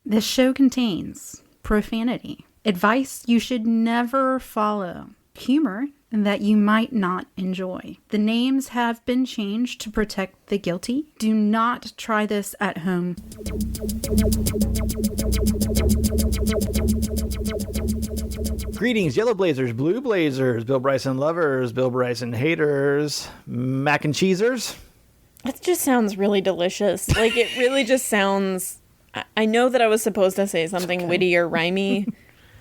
This show contains profanity, advice you should never follow, humor that you might not enjoy. The names have been changed to protect the guilty. Do not try this at home. Greetings, Yellow Blazers, Blue Blazers, Bill Bryson lovers, Bill Bryson haters, mac and cheesers. That just sounds really delicious. Like, it really just sounds... I know that I was supposed to say something witty or rhymey,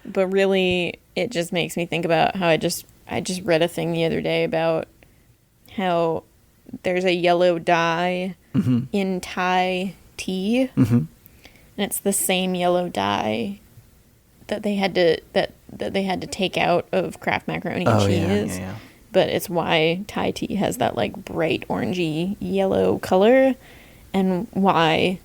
but really, it just makes me think about how I just read a thing the other day about how there's a yellow dye in Thai tea, and it's the same yellow dye that they had to take out of Kraft macaroni and cheese. Yeah. But it's why Thai tea has that like bright orangey yellow color, and why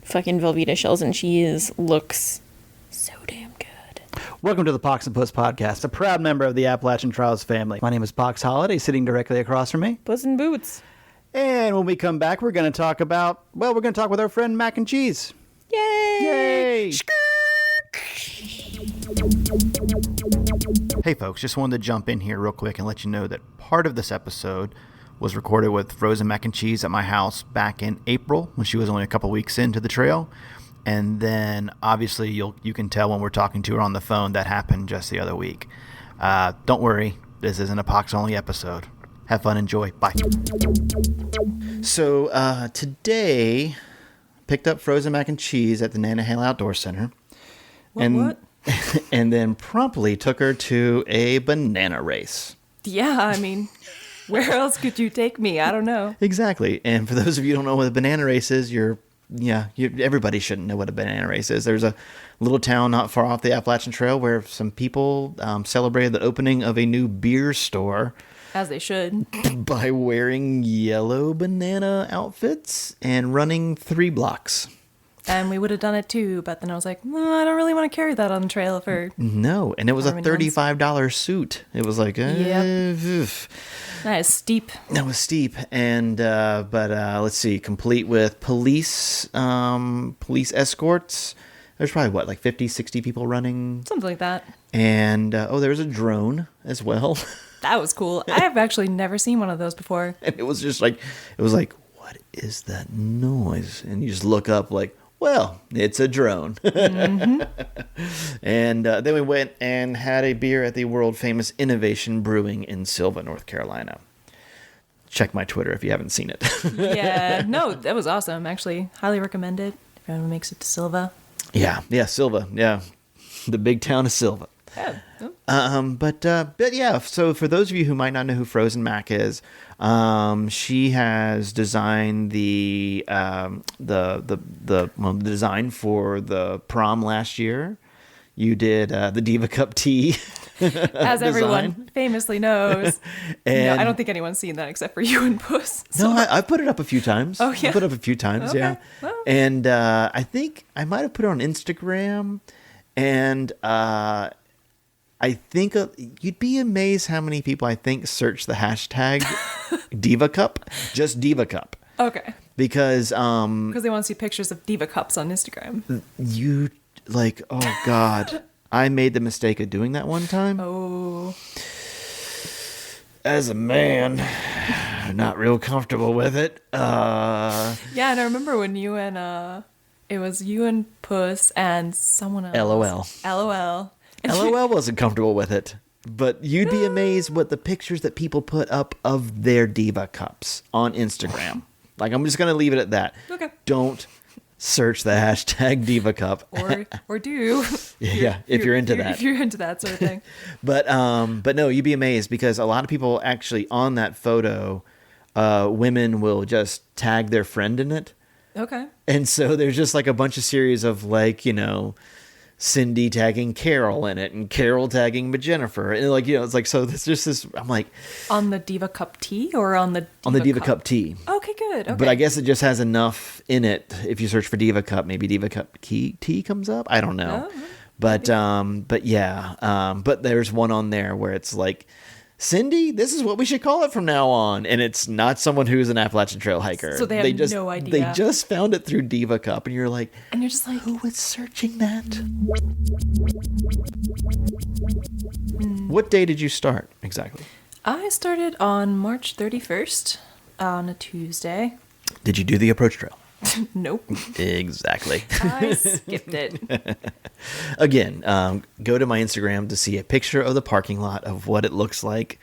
fucking Velveeta shells and cheese looks so damn good. Welcome to the Pox and Puss podcast, a proud member of the Appalachian Trails family. My name is Pox Holiday, sitting directly across from me. Puss in Boots. And when we come back, we're going to talk with our friend Mac and Cheese. Yay! Yay! Hey folks, just wanted to jump in here real quick and let you know that part of this episode was recorded with frozen mac and cheese at my house back in April when she was only a couple weeks into the trail. And then obviously you can tell when we're talking to her on the phone that happened just the other week. Don't worry, this isn't a Pox only episode. Have fun, enjoy, bye. So today, picked up frozen mac and cheese at the Nantahala Outdoor Center. What? And then promptly took her to a banana race. Yeah, I mean, where else could you take me? I don't know. Exactly. And for those of you who don't know what a banana race is, everybody shouldn't know what a banana race is. There's a little town not far off the Appalachian Trail where some people celebrated the opening of a new beer store. As they should. By wearing yellow banana outfits and running 3 blocks. And we would have done it too, but then I was like, no, I don't really want to carry that on the trail for... No, and it was a $35 suit. It was like... Yep. That is steep. That was steep, and but let's see, complete with police escorts. There's probably like 50, 60 people running, Something like that. And there was a drone as well. That was cool. I have actually never seen one of those before. And it was just like, what is that noise? And you just look up like, well, it's a drone. Mm-hmm. And then we went and had a beer at the world famous Innovation Brewing in Sylva, North Carolina. Check my Twitter if you haven't seen it. Yeah, no, that was awesome. Actually, highly recommend it if anyone makes it to Sylva. Yeah, Sylva. Yeah, the big town of Sylva. Yeah. But yeah. So for those of you who might not know who Frozen Mac is, she has designed the design for the prom last year. You did the Diva Cup tea, as everyone famously knows. And no, I don't think anyone's seen that except for you and Puss. So. No, I've put it up a few times. Oh yeah, I put it up a few times. Okay. Yeah, well. And I think I might have put it on Instagram, and I think you'd be amazed how many people I think search the hashtag Diva Cup, just Diva Cup. Okay. Because they want to see pictures of Diva Cups on Instagram. You like, oh God, I made the mistake of doing that one time. Oh. As a man, not real comfortable with it. Yeah, and I remember when you and it was you and Puss and someone else. LOL. LOL wasn't comfortable with it, but you'd be amazed what the pictures that people put up of their Diva Cups on Instagram. Like, I'm just going to leave it at that. Okay. Don't search the hashtag Diva Cup. Or do. Yeah, if you're into that. If you're into that sort of thing. But no, you'd be amazed because a lot of people actually on that photo, women will just tag their friend in it. Okay. And so there's just like a bunch of series of like, Cindy tagging Carol in it and Carol tagging Jennifer. And like, it's like, so there's just this, I'm like. On the Diva Cup tea or on the Diva Cup tea. Okay, good. Okay. But I guess it just has enough in it. If you search for Diva Cup, maybe Diva Cup tea comes up. I don't know. But yeah. But there's one on there where it's like Cindy, this is what we should call it from now on. And it's not someone who's an Appalachian Trail hiker. So they have no idea. They just found it through Diva Cup. And you're like, and you're just like, who was searching that? What day did you start exactly? I started on March 31st on a Tuesday. Did you do the approach trail? Nope. Exactly. I skipped it. Again, go to my Instagram to see a picture of the parking lot of what it looks like.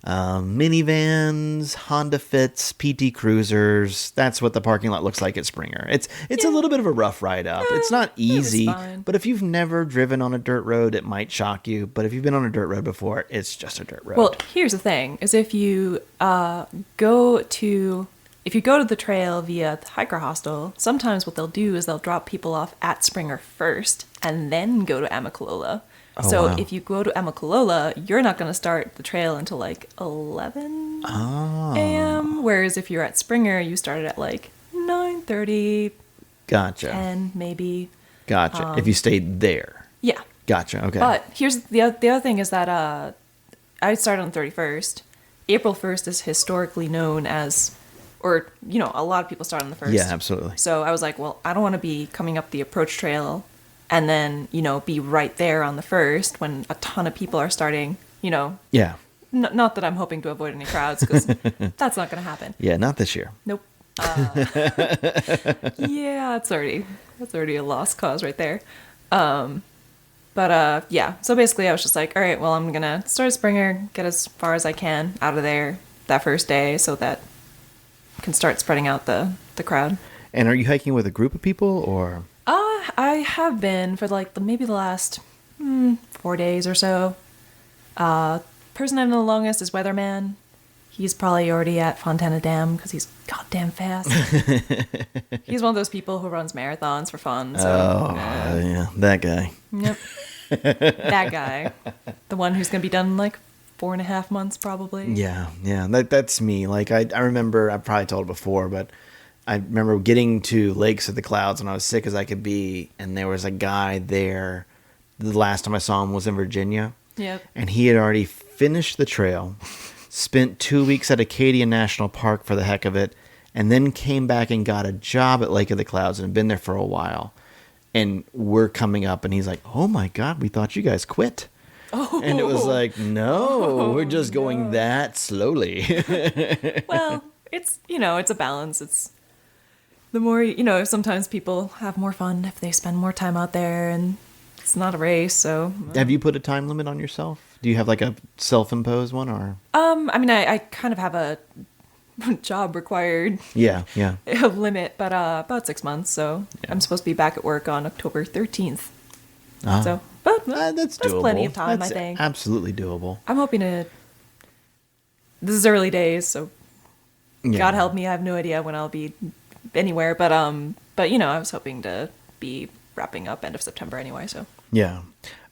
Minivans, Honda Fits, PT Cruisers. That's what the parking lot looks like at Springer. It's a little bit of a rough ride up. It's not easy, but if you've never driven on a dirt road, it might shock you. But if you've been on a dirt road before, it's just a dirt road. Well, here's the thing: is if you go to the trail via the hiker hostel, sometimes what they'll do is they'll drop people off at Springer first and then go to Amicalola. Oh, so wow. if you go to Amicalola, you're not going to start the trail until like 11 a.m. Whereas if you're at Springer, you started at like 9:30, Gotcha. 10 maybe. Gotcha. If you stayed there. Yeah. Gotcha. Okay. But here's the other thing is that I started on the 31st. April 1st is historically known as, or, you know, a lot of people start on the 1st. Yeah, absolutely. So I was like, well, I don't want to be coming up the approach trail and then, you know, be right there on the 1st when a ton of people are starting, you know. Yeah. Not that I'm hoping to avoid any crowds, because that's not going to happen. Yeah, not this year. Nope. Yeah, that's already a lost cause right there. But yeah, so basically I was just like, all right, well, I'm going to start a Springer, get as far as I can out of there that first day so that I can start spreading out the crowd. And are you hiking with a group of people or? I have been for like maybe the last 4 days or so. Person I've known the longest is Weatherman. He's probably already at Fontana Dam because he's goddamn fast. He's one of those people who runs marathons for fun. So, yeah, that guy. Yep. That guy. The one who's going to be done in like 4.5 months probably. Yeah. That's me. Like I remember, I've probably told it before, but I remember getting to Lakes of the Clouds when I was sick as I could be, and there was a guy there. The last time I saw him was in Virginia. Yep. And he had already finished the trail, spent 2 weeks at Acadia National Park for the heck of it, and then came back and got a job at Lake of the Clouds and had been there for a while. And we're coming up, and he's like, "Oh my God, we thought you guys quit." Oh. And it was like, no, we're just going that slowly. Well, it's, you know, it's a balance. It's the more, you know, sometimes people have more fun if they spend more time out there, and it's not a race. So have you put a time limit on yourself? Do you have like a self-imposed one or? I mean, I kind of have a job required limit, but about 6 months. So I'm supposed to be back at work on October 13th. So, but that's doable. Plenty of time, that's I think. Absolutely doable. I'm hoping to. This is early days, so God help me, I have no idea when I'll be anywhere. But you know, I was hoping to be wrapping up end of September anyway. So yeah.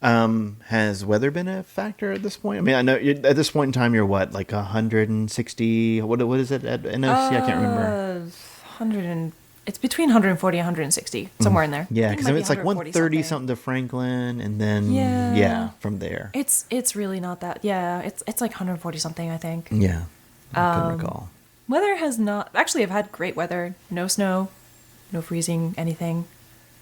Has weather been a factor at this point? I mean, I know at this point in time, you're what, like 160? What is it at NOC? I can't remember. It's between 140 and 160, somewhere in there. Yeah, because it's like 130 something to Franklin, and then from there. It's really not that. Yeah, it's like 140 something, I think. Yeah, I can recall. Weather has not actually. I've had great weather. No snow, no freezing, anything.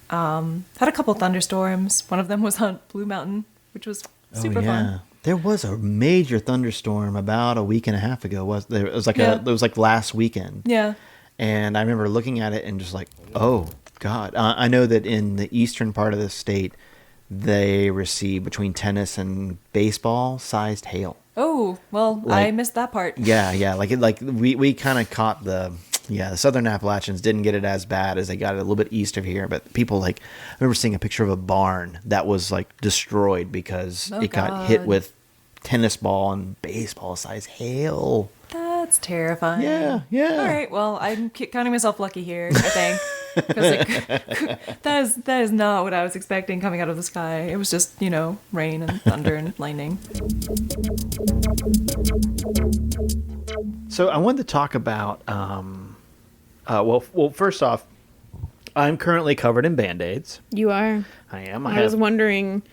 Had a couple thunderstorms. One of them was on Blue Mountain, which was super fun. There was a major thunderstorm about a week and a half ago. It was like last weekend. Yeah. And I remember looking at it and just like, oh God. I know that in the eastern part of the state, they receive between tennis and baseball sized hail. Oh, well, I missed that part. Yeah. We kind of caught the Southern Appalachians didn't get it as bad as they got it a little bit east of here. But people I remember seeing a picture of a barn that was like destroyed because got hit with tennis ball and baseball size hail. That's terrifying. Yeah. All right, well, I'm counting myself lucky here, I think. Because that is not what I was expecting coming out of the sky. It was just, you know, rain and thunder and lightning. So I wanted to talk about, well, first off, I'm currently covered in Band-Aids. You are. I am. I was wondering,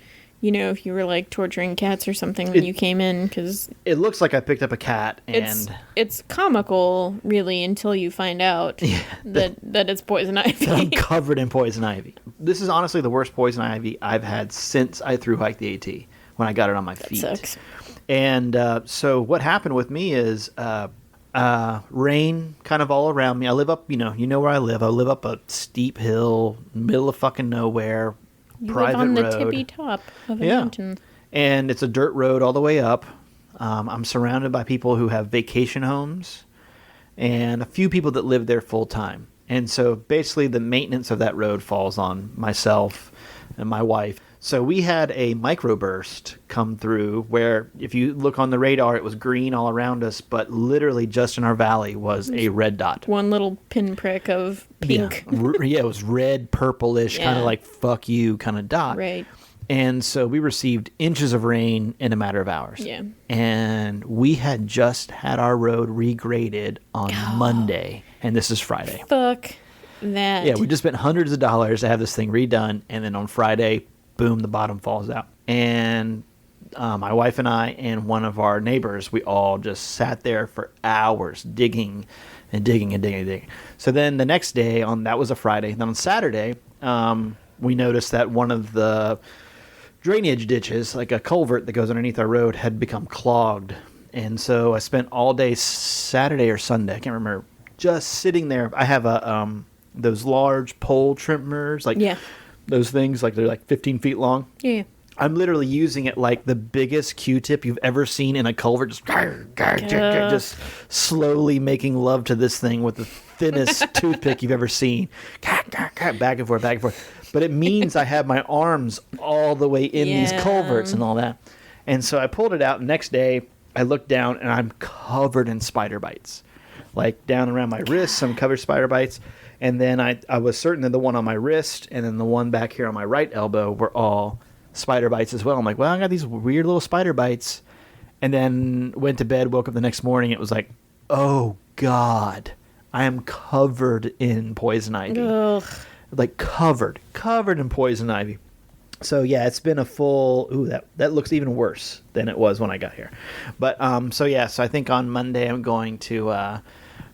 if you were like torturing cats or something when you came in, because It looks like I picked up a cat, and it's comical, really, until you find out that it's poison ivy. I'm covered in poison ivy. This is honestly the worst poison ivy I've had since I thru-hiked the AT, when I got it on my feet. Sucks. And so what happened with me is rain kind of all around me. I live up, you know where I live. I live up a steep hill, middle of fucking nowhere, You private live on the road. tippy top of a mountain. And it's a dirt road all the way up. I'm surrounded by people who have vacation homes and a few people that live there full time. And so basically the maintenance of that road falls on myself and my wife. So we had a microburst come through where if you look on the radar, it was green all around us, but literally just in our valley was a red dot. One little pinprick of pink. Yeah, it was red, purplish, kind Yeah. of like fuck you kind of dot. Right. And so we received inches of rain in a matter of hours. Yeah. And we had just had our road regraded on Monday, and this is Friday. Fuck that. Yeah, we just spent hundreds of dollars to have this thing redone, and then on Friday, boom, the bottom falls out. And my wife and I and one of our neighbors, we all just sat there for hours digging and digging and digging and digging. So then the next day, that was a Friday. Then on Saturday, we noticed that one of the drainage ditches, like a culvert that goes underneath our road, had become clogged. And so I spent all day Saturday or Sunday, I can't remember, just sitting there. I have those large pole trimmers, like those things, like they're like 15 feet long. Yeah. I'm literally using it like the biggest Q-tip you've ever seen in a culvert, just slowly making love to this thing with the thinnest toothpick you've ever seen. Back and forth, back and forth. But it means I have my arms all the way in these culverts and all that. And so I pulled it out. Next day, I looked down, and I'm covered in spider bites. Like down around my wrists, I'm covered in spider bites. And then I was certain that the one on my wrist and then the one back here on my right elbow were all spider bites as well. I'm like, well, I got these weird little spider bites. And then went to bed, woke up the next morning. It was like, oh, God, I am covered in poison ivy. Ugh. Like covered in poison ivy. So yeah, it's been a full. Ooh, that looks even worse than it was when I got here. But so I think on Monday I'm going to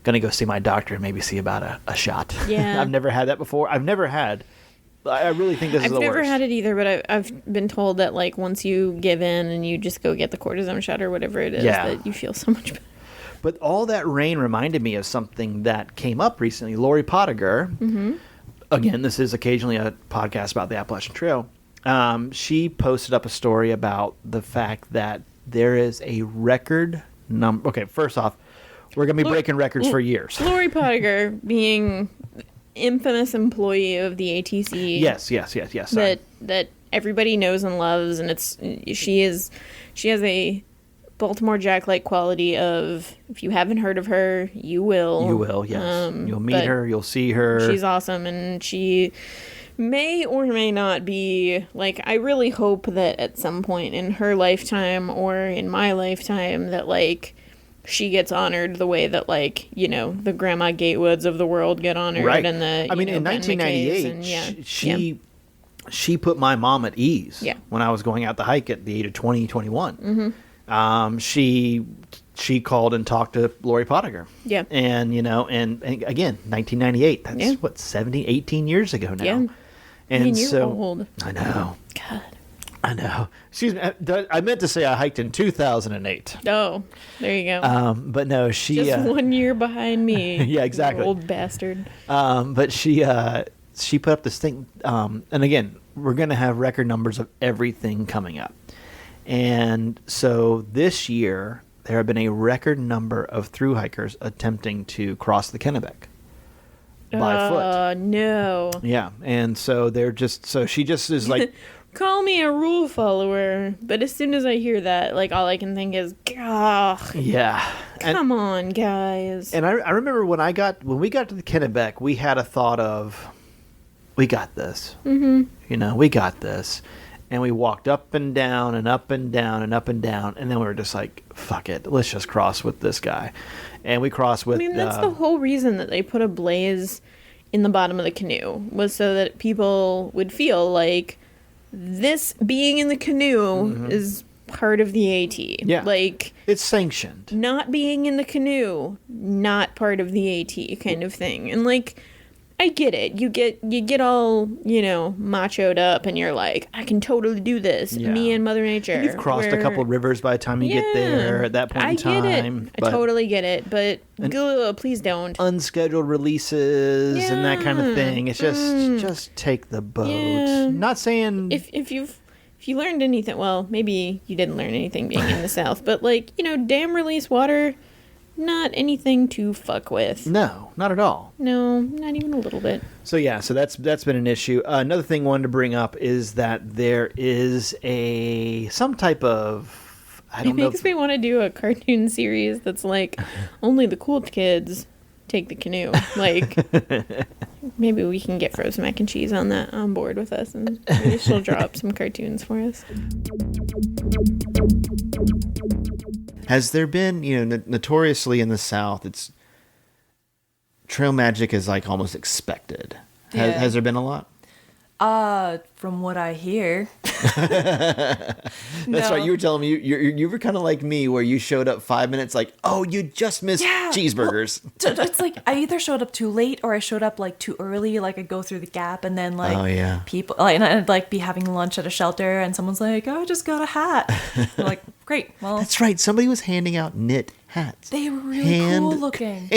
go see my doctor and maybe see about a shot. Yeah. I've never had that before. I really think this is the worst. I've never had it either, but I've been told that like once you give in and you just go get the cortisone shot or whatever it is, that you feel so much better. But all that rain reminded me of something that came up recently. Lori Pottinger. Mm-hmm. Again, this is occasionally a podcast about the Appalachian Trail. She posted up a story about the fact that there is a record number. Okay, first off, we're going to be breaking records for years. Lori Pottinger being infamous employee of the ATC. Yes. That everybody knows and loves, and she has a Baltimore Jack-like quality of, if you haven't heard of her, you will. You will, yes. You'll meet her, you'll see her. She's awesome, and she may or may not be, like, I really hope that at some point in her lifetime or in my lifetime that, like, she gets honored the way that, like, the Grandma Gatewoods of the world get honored. Right. And the, in 1998, she put my mom at ease when I was going out to hike at the age of 20, 21. Mm-hmm. She called and talked to Lori Pottinger. Yeah. And, and again, 1998, that's 18 years ago now. Yeah. And you're old. I know. God. I know. Excuse me. I meant to say I hiked in 2008. Oh, there you go. But no, she... Just 1 year behind me. Yeah, exactly. Old bastard. But she put up this thing. And again, we're going to have record numbers of everything coming up. And so this year, there have been a record number of thru-hikers attempting to cross the Kennebec by foot. No. Yeah. And so she just is like... Call me a rule follower, but as soon as I hear that, like, all I can think is, ugh. Yeah. Come on, guys. And I remember when we got to the Kennebec, we had a thought of, we got this. Mm-hmm. We got this. And we walked up and down and up and down and up and down. And then we were just like, fuck it. Let's just cross with this guy. And we crossed with... that's the whole reason that they put a blaze in the bottom of the canoe, was so that people would feel like this being in the canoe is part of the AT. Yeah. Like, It's sanctioned. not being in the canoe, not part of the AT kind of thing. And like, I get it. You get all, machoed up and you're like, I can totally do this. Yeah. Me and Mother Nature. You've crossed a couple rivers by the time you get there at that point in time. I get it. I totally get it. But please don't. Unscheduled releases and that kind of thing. It's just take the boat. Yeah. Not saying If you learned anything, well, maybe you didn't learn anything being in the South, but like, dam release water, not anything to fuck with. no, not at all. No, not even a little bit. So that's been an issue. Another thing I wanted to bring up is that there is some type of It makes me want to do a cartoon series that's like, only the cool kids take the canoe. Like, maybe we can get Frozen Mac and Cheese on board with us, and maybe she'll draw up some cartoons for us. Has there been, notoriously in the South, it's trail magic is like almost expected. Yeah. Has there been a lot? From what I hear. That's right. You were telling me you were kind of like me, where you showed up 5 minutes like, oh, you just missed cheeseburgers. Well, it's like I either showed up too late or I showed up like too early. Like I go through the gap and then like people like, and I'd like be having lunch at a shelter and someone's like, oh, I just got a hat. I'm like, great. Well, That's right. Somebody was handing out knit hats. they were really cool looking.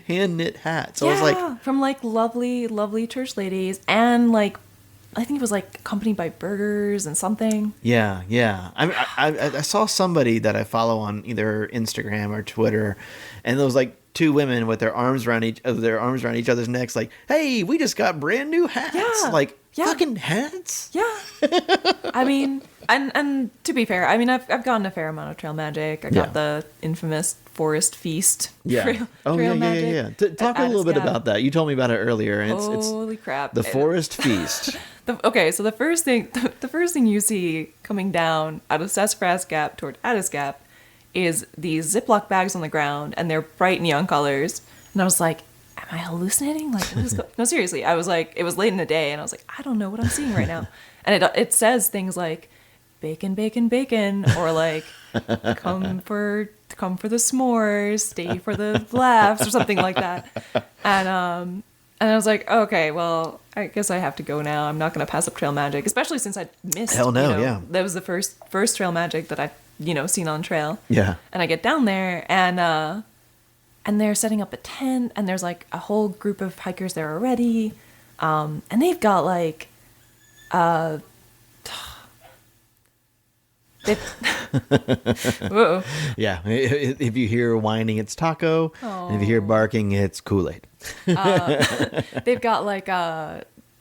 Hand knit hats. I was like, from like lovely church ladies, and like I think it was like accompanied by burgers and something. yeah. I saw somebody that I follow on either Instagram or Twitter, and there was like two women with their arms around each other's necks, like, "Hey, we just got brand new hats." Yeah. Like, Yeah. fucking hats. Yeah. I mean, and to be fair, I mean, I've gotten a fair amount of trail magic. I got the infamous Forest Feast trail magic. Talk a little bit about that. You told me about it earlier, and Holy crap. The Forest Feast. Okay, so the first thing you see coming down out of Sassafras Gap toward Addis Gap is these Ziploc bags on the ground, and they're bright neon colors. And I was like, am I hallucinating? Like, what is going? No, seriously. I was like, it was late in the day, and I was like, I don't know what I'm seeing right now. And it says things like, bacon, bacon, bacon, or like, come for the s'mores, stay for the laughs, or something like that. And I was like, okay, well, I guess I have to go now. I'm not going to pass up trail magic, especially since I missed. Hell no, yeah. That was the first trail magic that I've seen on trail. Yeah. And I get down there, and they're setting up a tent, and there's like a whole group of hikers there already, and they've got like, whoa. Yeah. If you hear whining, it's taco. And if you hear barking, it's Kool-Aid. They've got like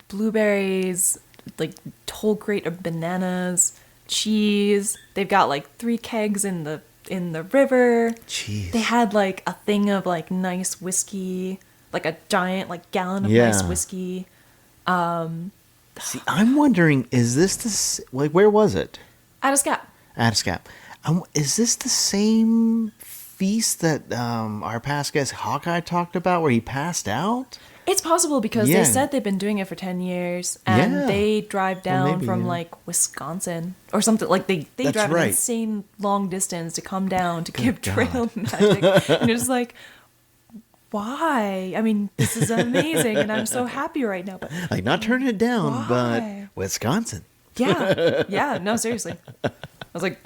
blueberries, like whole crate of bananas, cheese. They've got like 3 kegs in the river. Jeez. They had like a thing of like nice whiskey, like a giant like gallon of nice whiskey. See, I'm wondering, is this like, where was it? Addis Gap. Addis Gap. Is this the same feast that our past guest Hawkeye talked about, where he passed out? It's possible because they said they've been doing it for 10 years, and they drive down from like Wisconsin or something. Like they drive an insane long distance to come down to give trail magic. And it's like, why? I mean, this is amazing, and I'm so happy right now. But like, not turning it down, but Wisconsin. Yeah. No, seriously. I was like,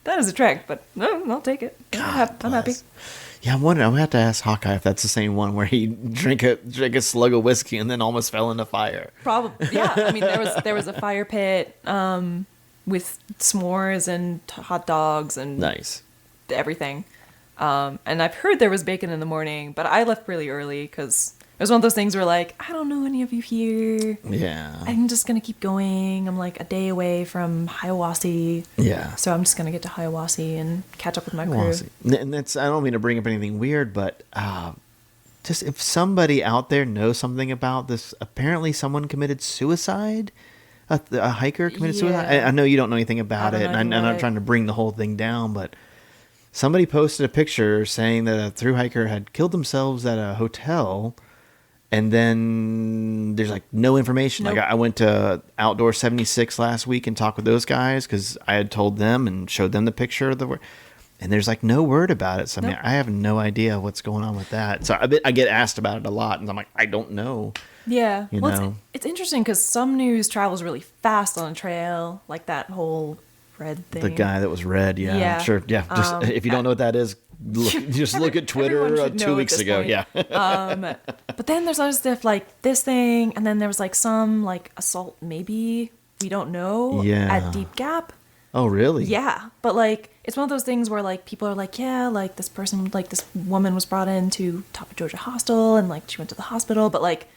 that is a trek, but no, I'll take it. I'm happy. Yeah, I'm wondering. I'm gonna have to ask Hawkeye if that's the same one where he drank a slug of whiskey and then almost fell into fire. Probably. Yeah. I mean, there was a fire pit with s'mores and hot dogs and nice everything. And I've heard there was bacon in the morning, but I left really early because it was one of those things where like, I don't know any of you here. Yeah. I'm just gonna keep going. I'm like a day away from Hiawassee. Yeah. So I'm just gonna get to Hiawassee and catch up with my crew. And that's, I don't mean to bring up anything weird, but just if somebody out there knows something about this, apparently someone committed suicide. A hiker committed suicide. I know you don't know anything about it, and I'm not trying to bring the whole thing down, but somebody posted a picture saying that a thru hiker had killed themselves at a hotel, And then there's like no information. Nope. Like I went to Outdoor 76 last week and talked with those guys because I had told them and showed them the picture of the. And there's like no word about it. So I mean, I have no idea what's going on with that. So I get asked about it a lot, and I'm like, I don't know. Yeah. You know? It's interesting because some news travels really fast on a trail, like that whole red thing. The guy that was red, yeah, Yeah. Sure, yeah. Just if you don't know what that is, just look at Twitter Everyone should 2 know at weeks this ago. point. Yeah. But then there's other stuff like this thing, and then there was like some like assault, maybe we don't know. Yeah. At Deep Gap. Oh, really? Yeah, but like it's one of those things where like people are like, yeah, like this person, like this woman was brought into Top of Georgia Hostel, and like she went to the hospital, but like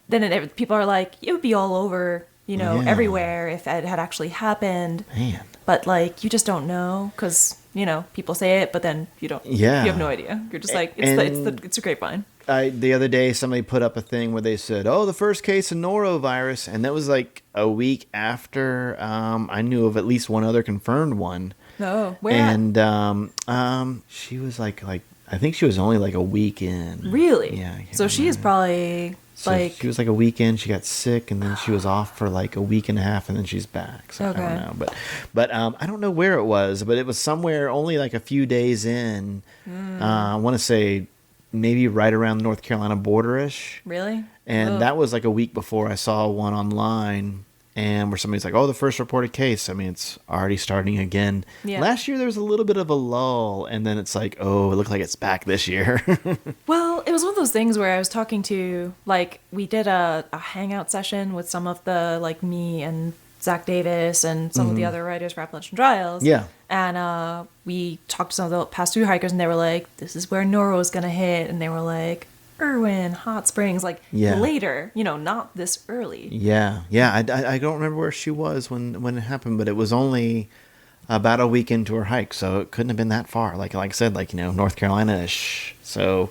then people are like, it would be all over, you know, Yeah. everywhere if it had actually happened. Man. But like you just don't know because you know people say it, but then you don't. Yeah. You have no idea. You're just like it's a grapevine. The other day, somebody put up a thing where they said, "Oh, the first case of norovirus," and that was like a week after I knew of at least one other confirmed one. Oh, where? At? And she was like I think she was only like a week in. Really? Yeah. I can't So she is remember. probably So like she was like a weekend. She got sick, and then she was off for like a week and a half, and then she's back. So I Okay. don't know, but I don't know where it was, but it was somewhere only like a few days in. I want to say maybe right around the North Carolina border-ish. really. And Ugh. that was like a week before I saw one online, and where somebody's like, "Oh, the first reported case." I mean, it's already starting again. Yeah. Last year there was a little bit of a lull, and then it's like, "Oh, it looks like it's back this year." Well, it was one of those things where I was talking to, like, we did a hangout session with some of the, like, me and Zach Davis and some of the other writers for Appalachian Trials. Yeah. And we talked to some of the past hikers, and they were like, this is where Noro's going to hit. And they were like, Irwin, Hot Springs, like, Yeah. later, you know, not this early. Yeah. I don't remember where she was when it happened, but it was only about a week into her hike, so it couldn't have been that far. Like I said, like, you know, North Carolina-ish. So.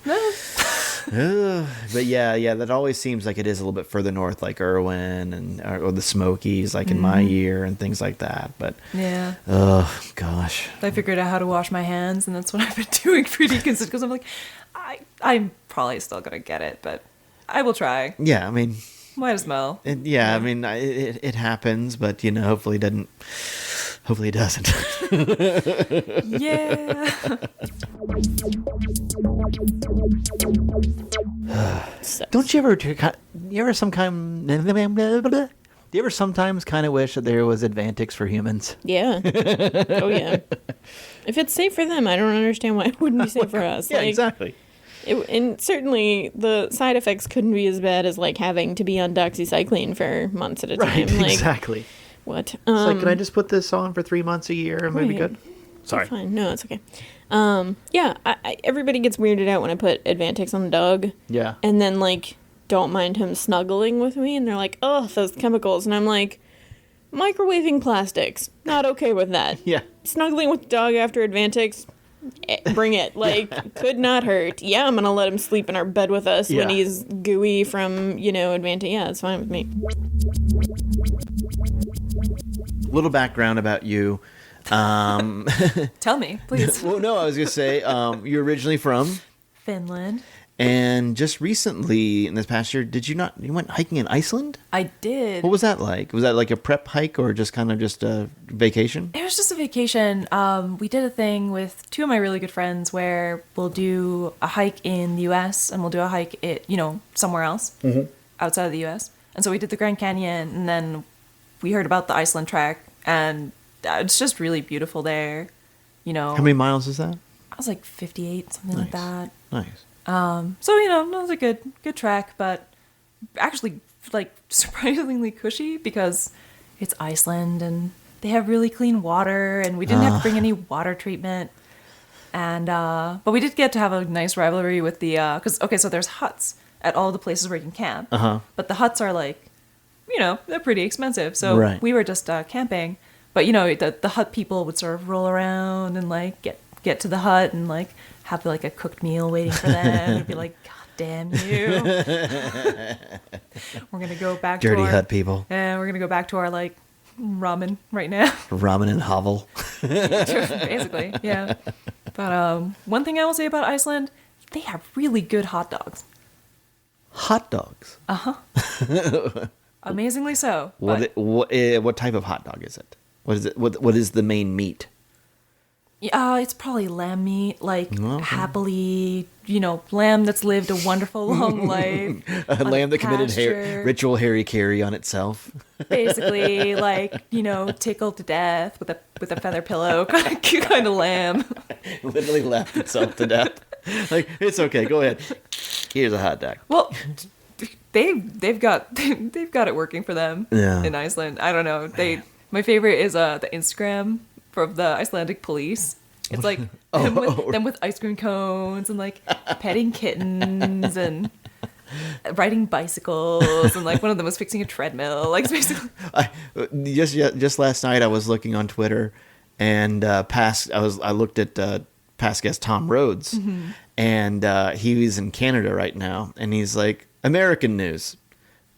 But yeah, that always seems like it is a little bit further north, like Irwin and or the Smokies, like in my year and things like that. But Yeah. oh gosh, I figured out how to wash my hands, and that's what I've been doing pretty consistent, because I'm like, I'm probably still going to get it, but I will try. yeah, I mean, Might as well. I mean, it happens, but you know, hopefully it doesn't. Hopefully it doesn't. Yeah. Don't you ever sometimes kind of wish that there was Advantix for humans? Yeah. Oh, yeah. If it's safe for them, I don't understand why it wouldn't be safe for us. Yeah, Like, exactly. And certainly the side effects couldn't be as bad as like having to be on doxycycline for months at a time. Right, Like, exactly. what? It's like, can I just put this on for 3 months a year and we'll be Right. good? Sorry. Fine. No, it's okay. Yeah, everybody gets weirded out when I put Advantix on the dog. Yeah. And then, like, don't mind him snuggling with me. And they're like, oh, those chemicals. And I'm like, microwaving plastics. Not okay with that. Yeah. Snuggling with the dog after Advantix. Bring it. Like, could not hurt. Yeah, I'm going to let him sleep in our bed with us when Yeah. he's gooey from, Advantix. Yeah, it's fine with me. Little background about you. Tell me, please. Well, no, I was going to say, you're originally from, Finland. and just recently in this past year, you went hiking in Iceland? I did. What was that like? Was that like a prep hike or just kind of just a vacation? It was just a vacation. We did a thing with two of my really good friends where we'll do a hike in the U.S. and we'll do a hike, somewhere else outside of the U.S. And so we did the Grand Canyon, and then we heard about the Iceland trek, and it's just really beautiful there. How many miles is that? I was like 58, something like that. Nice. So it was a good trek, but actually like surprisingly cushy because it's Iceland and they have really clean water, and we didn't have to bring any water treatment. And but we did get to have a nice rivalry with the so there's huts at all the places where you can camp. But the huts are like, they're pretty expensive. So Right. we were just camping. But the hut people would sort of roll around and like get to the hut and like have like a cooked meal waiting for them. And be like, God damn you! We're gonna go back Dirty to our hut people. and we're gonna go back to our like ramen right now. Ramen and hovel. Basically, yeah. But one thing I will say about Iceland, they have really good hot dogs. hot dogs. Amazingly so. But, What type of hot dog is it? What is it? What is the main meat? it's probably lamb meat, like happily, lamb that's lived a wonderful long life. A lamb that committed pasture. ritual Harry Carey on itself. Basically, like, tickled to death with a feather pillow kind of lamb. Literally laughed itself to death. Like, it's okay. Go ahead. Here's a hot dog. Well, they've got it working for them in Iceland. I don't know. My favorite is the Instagram from the Icelandic police. It's like them with ice cream cones and like petting kittens and riding bicycles, and like one of them was fixing a treadmill. Like, it's basically. Just last night I was looking on Twitter, and I looked at past guest Tom Rhodes, and he's in Canada right now, and he's like, American news,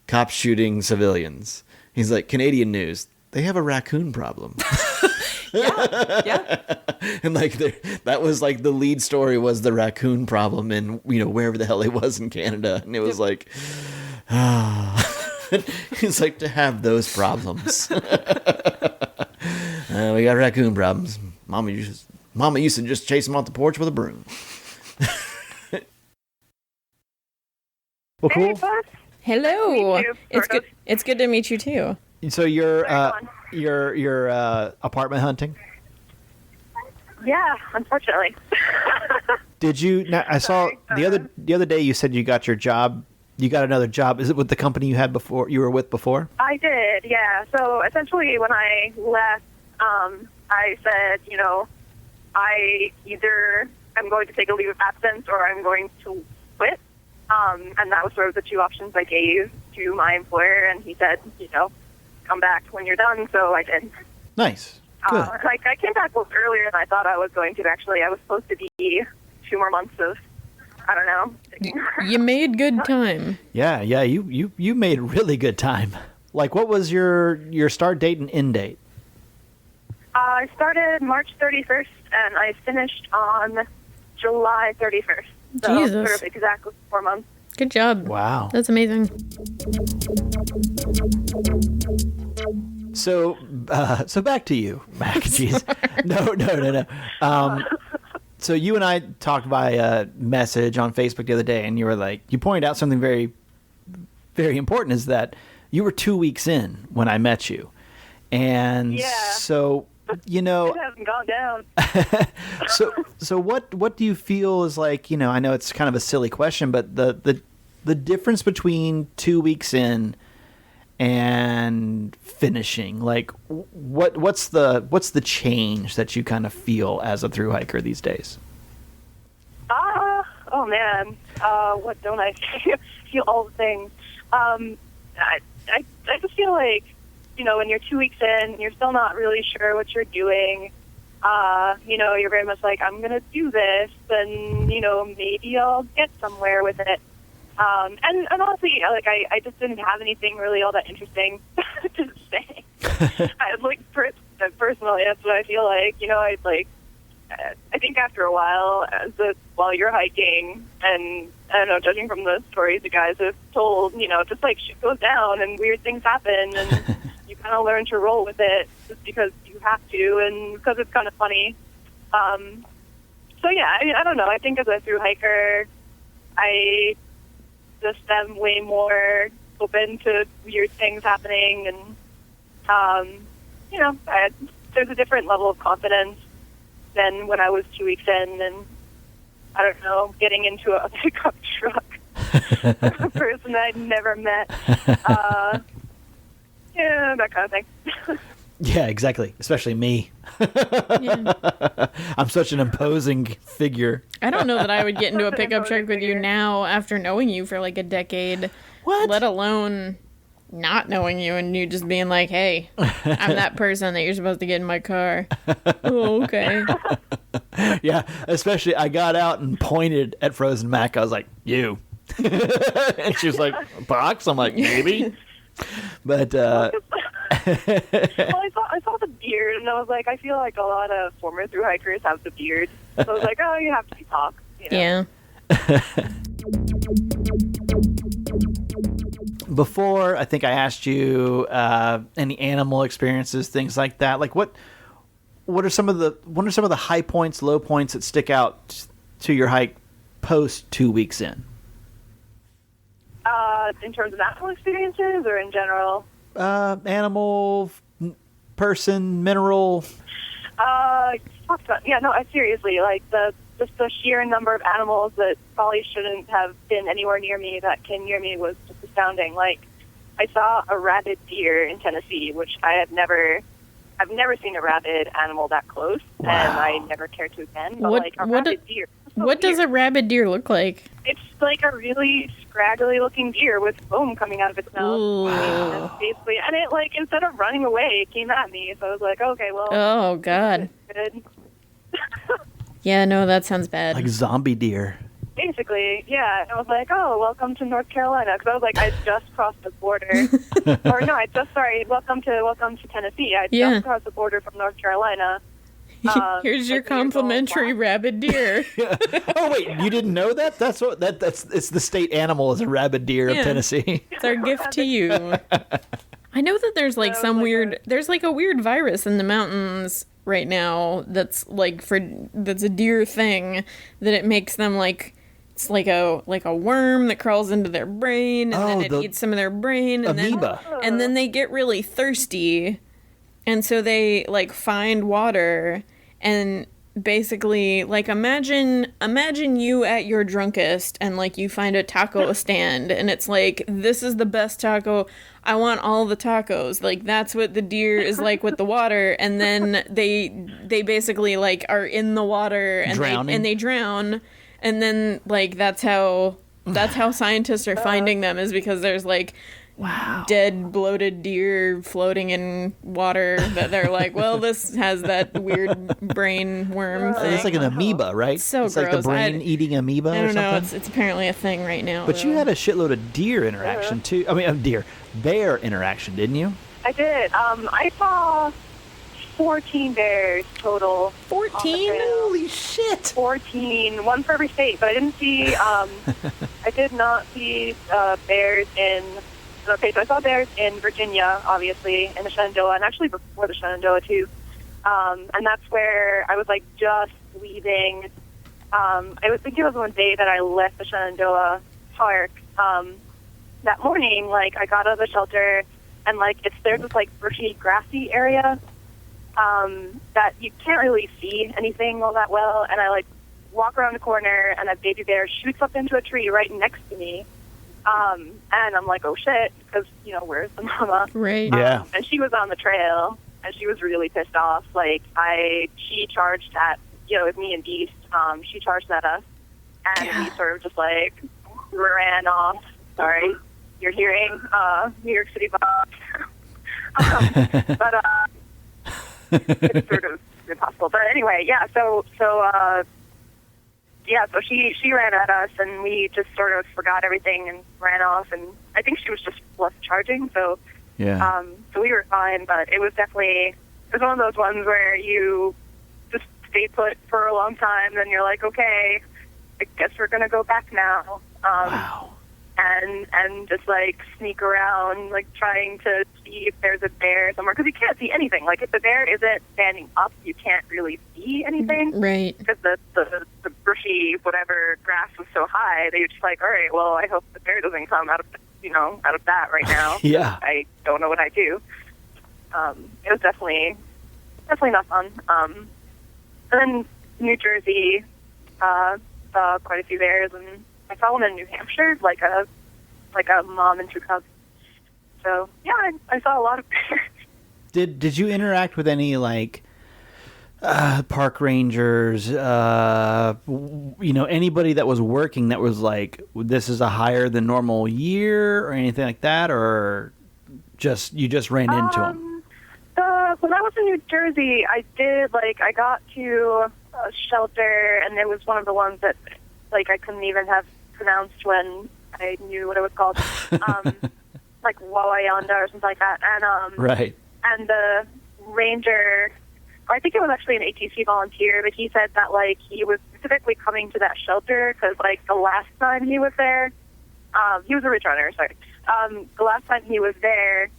cops shooting civilians. He's like, Canadian news, they have a raccoon problem. Yeah. And like that was like the lead story was the raccoon problem in wherever the hell he was in Canada, and it was like, it's like to have those problems. We got raccoon problems. Mama used to just chase them off the porch with a broom. Well, cool. Hey, Puss. Hello. Me too, It's sort good. It's good to meet you too. So you're Very you're apartment hunting? Yeah, unfortunately. Did you? Now, I saw the other day you said you got your job. You got another job. Is it with the company you had before? You were with before? I did, yeah. So essentially, when I left, I said, I either am going to take a leave of absence or I'm going to quit. And that was sort of the two options I gave to my employer, and he said, come back when you're done. So I did. Nice. Good. I came back a little earlier than I thought I was going to. Actually, I was supposed to be 2 more months of, I don't know. You made good time. Yeah. You made really good time. Like, what was your start date and end date? I started March 31st, and I finished on July 31st. So Jesus. sort of exactly 4 months. Good job. Wow. That's amazing. So back to you, Mac. Jeez. No. So you and I talked via message on Facebook the other day, and you were like, you pointed out something very, very important, is that you were 2 weeks in when I met you, and so It hasn't gone down. So what do you feel is like? I know it's kind of a silly question, but the difference between 2 weeks in and finishing, like what's the change that you kind of feel as a thru hiker these days? Oh man, what don't I feel? All the things. I just feel like, when you're 2 weeks in, you're still not really sure what you're doing. You're very much like, I'm gonna do this, and maybe I'll get somewhere with it. And honestly, I just didn't have anything really all that interesting to say. Personally, that's what I feel like. I think after a while, while you're hiking, and I don't know, judging from the stories you guys have told, just like shit goes down and weird things happen, and you kind of learn to roll with it just because you have to, and because it's kind of funny. So yeah, I don't know. I think as a thru hiker, I just am way more open to weird things happening, and there's a different level of confidence than when I was 2 weeks in, and I don't know, getting into a pickup truck with a person I'd never met. That kind of thing. Yeah, exactly. Especially me. Yeah. I'm such an imposing figure. I don't know that I would get into a pickup truck with you now after knowing you for like a decade. What? Let alone not knowing you and you just being like, hey, I'm that person that you're supposed to get in my car. Oh, okay. Yeah, especially I got out and pointed at Frozen Mac. I was like, you. And she was like, box? I'm like, maybe. But Well, I saw the beard, and I was like, I feel like a lot of former thru hikers have the beard. So I was like, oh, you have to be talk. Yeah. before, I think I asked you any animal experiences, things like that. Like what are some of the high points, low points that stick out to your hike post 2 weeks in? In terms of animal experiences or in general? Animal, person, mineral. Seriously, like just the sheer number of animals that probably shouldn't have been anywhere near me that came near me was just astounding. Like, I saw a rabid deer in Tennessee, which I've never seen a rabid animal that close, and I never cared to again. But rabid deer. What does a rabid deer look like? It's like a really scraggly looking deer with foam coming out of its mouth. And basically, and it like instead of running away, it came at me. So I was like, okay, well. Oh God. Good. Yeah, no, that sounds bad. Like zombie deer. Basically, yeah. I was like, oh, welcome to North Carolina, because I was like, I just crossed the border. Welcome to Tennessee. I just crossed the border from North Carolina. Here's your complimentary rabid deer. Oh wait, you didn't know that? It's the state animal is a rabid deer of Tennessee. It's our gift to you. I know that there's like there's like a weird virus in the mountains right now that's a deer thing that it makes them like it's like a worm that crawls into their brain and then it eats some of their brain and amoeba. And then they get really thirsty and so they like find water and basically like imagine you at your drunkest and like you find a taco stand and it's like, this is the best taco, I want all the tacos. Like that's what the deer is like with the water, and then they basically like are in the water and they drown, and then like that's how scientists are finding them, is because there's like dead bloated deer floating in water that they're like, well, this has that weird brain worm thing. It's like an amoeba, right? It's so it's gross. Like the brain eating amoeba I or don't know. something? It's apparently a thing right now. But you had a shitload of deer interaction too. I mean, bear interaction, didn't you? I did. I saw 14 bears total. 14? Holy shit! 14, one for every state. But I didn't see. I did not see bears in. Okay, so I saw bears in Virginia, obviously, in the Shenandoah, and actually before the Shenandoah, too. And that's where I was, like, just leaving. I think it was one day that I left the Shenandoah Park. That morning, like, I got out of the shelter, and, like, there's this, like, bushy, grassy area that you can't really see anything all that well. And I, like, walk around the corner, and a baby bear shoots up into a tree right next to me. And I'm like, oh shit, because, where's the mama? Right. Yeah. And she was on the trail, and she was really pissed off. Like, she charged at, with me and Beast, she charged at us, and we sort of just, like, ran off. Sorry, you're hearing, New York City box. But, it's sort of impossible. But anyway, yeah, so she ran at us, and we just sort of forgot everything and ran off. And I think she was just left charging, so so we were fine. But it was one of those ones where you just stay put for a long time, and you're like, okay, I guess we're gonna go back now. Wow. And just like sneak around, like trying to see if there's a bear somewhere, because you can't see anything. Like if the bear isn't standing up, you can't really see anything, right? Because the bushy whatever grass was so high that you're just like, all right, well, I hope the bear doesn't come out of that right now. Yeah, I don't know what I do. It was definitely not fun. And then New Jersey, saw quite a few bears, and I saw one in New Hampshire, like a mom and two cubs. So yeah, I saw a lot of bears. Did you interact with any like park rangers? Anybody that was working that was like, this is a higher than normal year or anything like that, or you just ran into them? When I was in New Jersey, I got to a shelter, and it was one of the ones that like I couldn't even have pronounced when I knew what it was called, like Wawayanda or something like that. And right. And the ranger, or I think it was actually an ATC volunteer, but he said that like he was specifically coming to that shelter because like the last time he was there, he was a ridge runner, sorry. the last time he was there,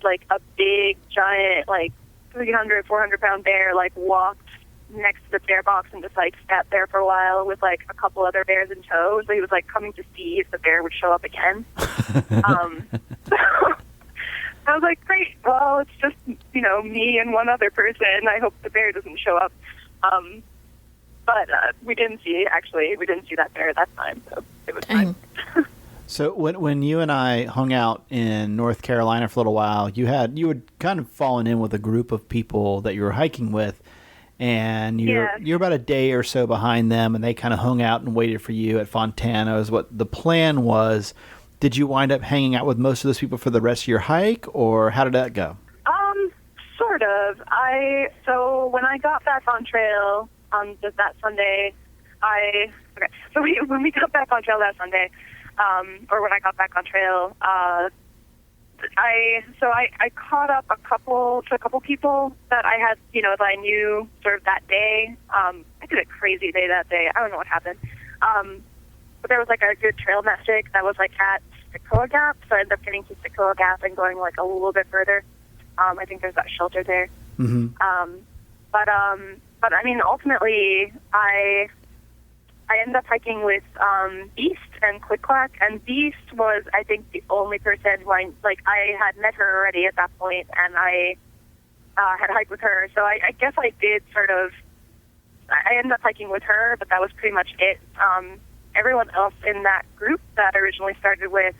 like a big, giant, like 300, 400-pound bear, like walked next to the bear box and just like sat there for a while with like a couple other bears in tow. So he was like coming to see if the bear would show up again. So I was like, great. Well, it's just, me and one other person. I hope the bear doesn't show up. But we didn't see that bear that time. So it was fine. So when you and I hung out in North Carolina for a little while, you had kind of fallen in with a group of people that you were hiking with, and you're about a day or so behind them, and they kind of hung out and waited for you at Fontana. Is what the plan was. Did you wind up hanging out with most of those people for the rest of your hike, or how did that go? Sort of. So when I got back on trail on just that Sunday, So when we got back on trail that Sunday, or when I got back on trail, I caught up to a couple people that I had, that I knew sort of that day. I did a crazy day that day. I don't know what happened. But there was like a good trail magic that was like at Sequoia Gap, so I ended up getting to Sequoia Gap and going like a little bit further. I think there's that shelter there. Mm-hmm. But I mean, ultimately, I ended up hiking with Beast and Click Clack, and Beast was, I think, the only person who I had met her already at that point, and I had hiked with her. So I guess I did I ended up hiking with her, but that was pretty much it. Everyone else in that group that I originally started with,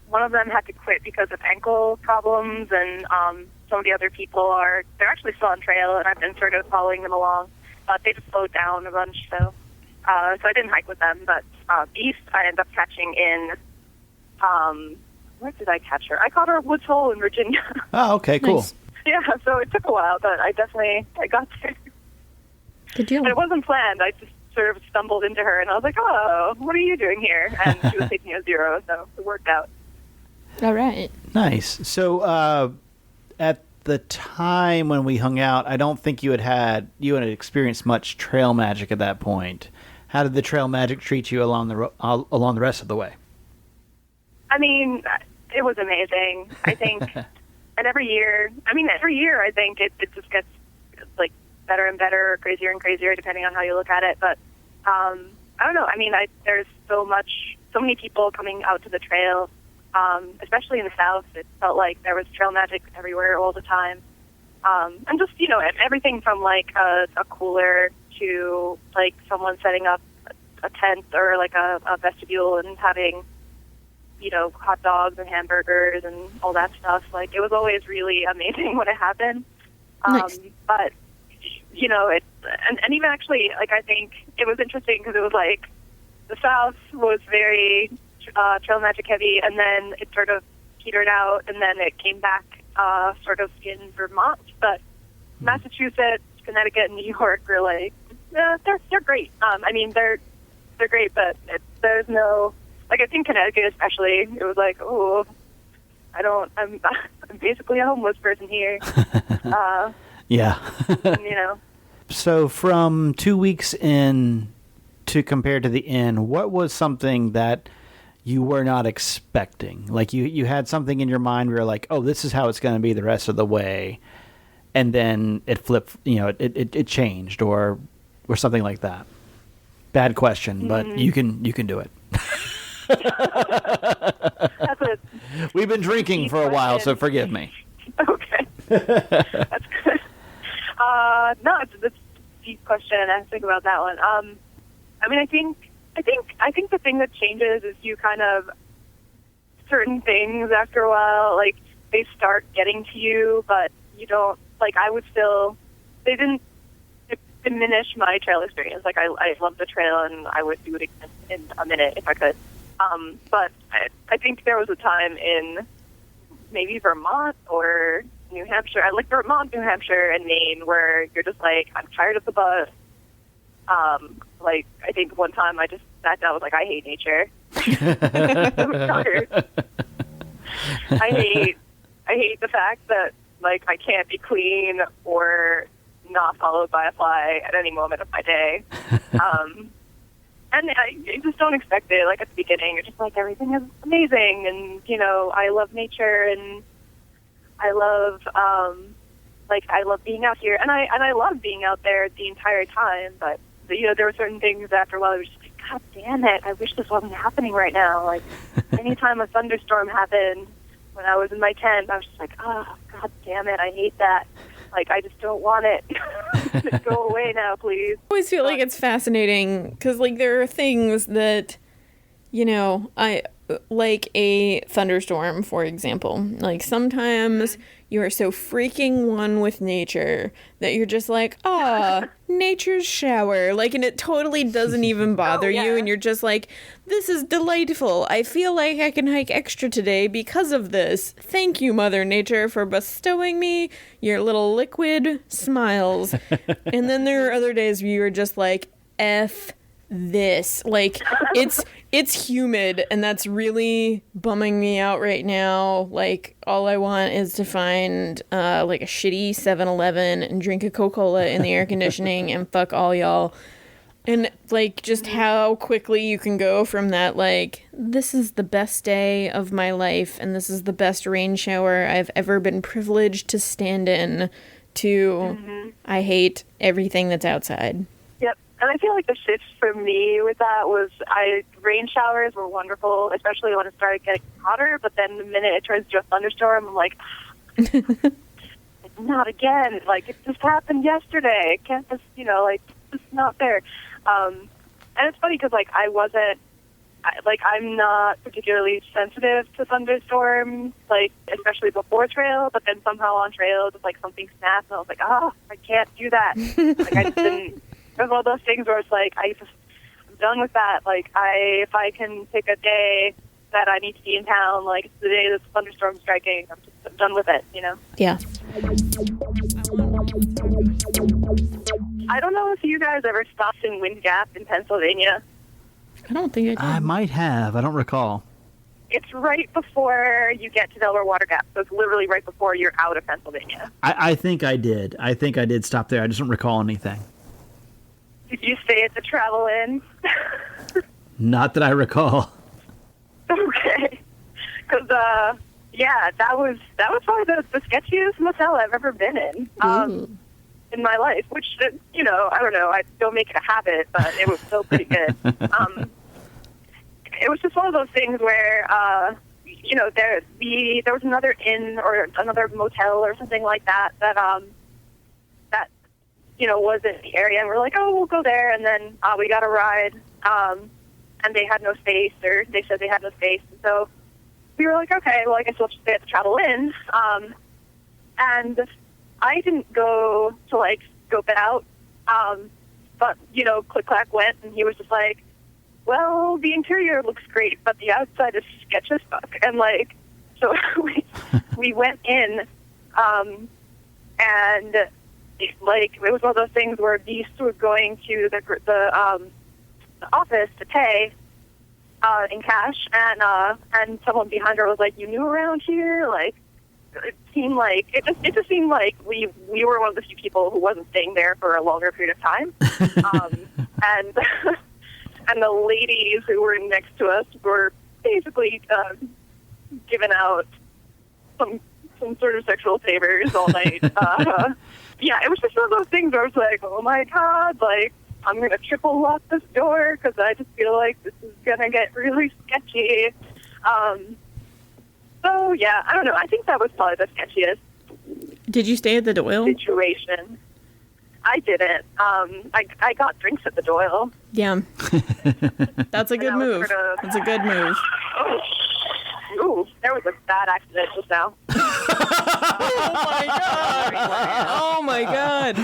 one of them had to quit because of ankle problems, and some of the other people they're actually still on trail, and I've been sort of following them along. They just slowed down a bunch, so I didn't hike with them. But Beast, I ended up catching in, where did I catch her? I caught her at Woods Hole in Virginia. Oh, okay, cool. Nice. Yeah, so it took a while, but I got there. Good deal. And it wasn't planned. I just sort of stumbled into her, and I was like, oh, what are you doing here? And she was taking a 0, so it worked out. All right. Nice. So at the time when we hung out, I don't think you had experienced much trail magic at that point. How did the trail magic treat you along the rest of the way? I mean, it was amazing. I think, and every year, I think it just gets like better and better, or crazier and crazier, depending on how you look at it. But I don't know. I mean, there's so many people coming out to the trail. Especially in the South, it felt like there was trail magic everywhere all the time. And just, everything from like a cooler to like someone setting up a tent or like a vestibule and having, hot dogs and hamburgers and all that stuff. Like, it was always really amazing when it happened. Nice. But, and even actually, like, I think it was interesting because it was like the South was very trail magic heavy, and then it sort of petered out, and then it came back sort of in Vermont. But Massachusetts, Connecticut, and New York were like, they're great. I mean, they're great, but there's no, like, I think Connecticut especially, it was like, oh, I'm basically a homeless person here. Yeah. So from 2 weeks in to compared to the end, what was something that you were not expecting? Like you had something in your mind where you're like, oh, this is how it's going to be the rest of the way, and then it flipped, it changed or something like that. Bad question, but you can do it. We've been drinking for a while, so forgive me. Okay. That's good. No, it's a deep question. I have to think about that one. I mean, I think the thing that changes is you kind of, certain things after a while, like, they start getting to you, but you don't, like, they didn't diminish my trail experience. Like, I love the trail, and I would do it again in a minute if I could. But I think there was a time in maybe Vermont or New Hampshire, I like Vermont, New Hampshire, and Maine, where you're just like, I'm tired of the bus. Like, I think one time I just sat down, I was like, I hate nature. I'm so tired. I hate the fact that, like, I can't be clean or not followed by a fly at any moment of my day. And I just don't expect it. Like, at the beginning, you're just like, everything is amazing, and, you know, I love nature, and I love, I love being out here, and I love being out there the entire time, but, you know, there were certain things after a while, I was just like, God damn it, I wish this wasn't happening right now. Like, anytime a thunderstorm happened, when I was in my tent, I was just like, oh, God damn it, I hate that. Like, I just don't want it. Just go away now, please. I always feel like it's fascinating because, like, there are things that, you know, like a thunderstorm, for example. Like, sometimes you are so freaking one with nature that you're just like, nature's shower. Like, and it totally doesn't even bother you. And you're just like, this is delightful. I feel like I can hike extra today because of this. Thank you, Mother Nature, for bestowing me your little liquid smiles. And then there are other days where you're just like, F this. Like, it's humid, and that's really bumming me out right now. Like, all I want is to find like a shitty 7-Eleven and drink a Coca-Cola in the air conditioning and fuck all y'all. And like, just how quickly you can go from that, like, this is the best day of my life and this is the best rain shower I've ever been privileged to stand in, to I hate everything that's outside. And I feel like the shift for me with that was rain showers were wonderful, especially when it started getting hotter. But then the minute it turns to a thunderstorm, I'm like, not again. Like, it just happened yesterday. It can't just, you know, like, it's not fair. And it's funny because, like, I'm not particularly sensitive to thunderstorms, like, especially before trail. But then somehow on trail, just like something snapped, and I was like, I can't do that. Like, I just didn't. It was one of those things where it's like, I'm done with that. Like, if I can pick a day that I need to be in town, like, it's the day this thunderstorm's striking, I'm done with it, you know? Yeah. I don't know if you guys ever stopped in Wind Gap in Pennsylvania. I don't think I did. I might have. I don't recall. It's right before you get to Delaware Water Gap, so it's literally right before you're out of Pennsylvania. I think I did. I think I did stop there. I just don't recall anything. Did you stay at the Travel Inn? Not that I recall. Okay. Because, that was probably the sketchiest motel I've ever been in my life, which, you know, I don't know, I don't make it a habit, but it was still pretty good. It was just one of those things where, you know, there was another inn or another motel or something like that, you know, was in the area, and we're like, we'll go there, and then we got a ride, and they had no space, or they said they had no space, and so we were like, okay, well, I guess we'll just stay at the Travel Inn, and I didn't go to, like, scope it out, but, you know, Click-Clack went, and he was just like, well, the interior looks great, but the outside is sketch as fuck, and, like, so we went in, and it was one of those things where Beast was going to the office to pay in cash, and someone behind her was like, "You new around here?" Like, it just seemed like we were one of the few people who wasn't staying there for a longer period of time, and the ladies who were next to us were basically giving out some sort of sexual favors all night. Yeah, it was just one of those things where I was like, oh my God, like, I'm going to triple lock this door because I just feel like this is going to get really sketchy. So, yeah, I don't know. I think that was probably the sketchiest. Did you stay at the Doyle? Situation. I didn't. I got drinks at the Doyle. Yeah. That's a good move. That's a good move. Ooh, there was a bad accident just now. Oh my God! Oh my God!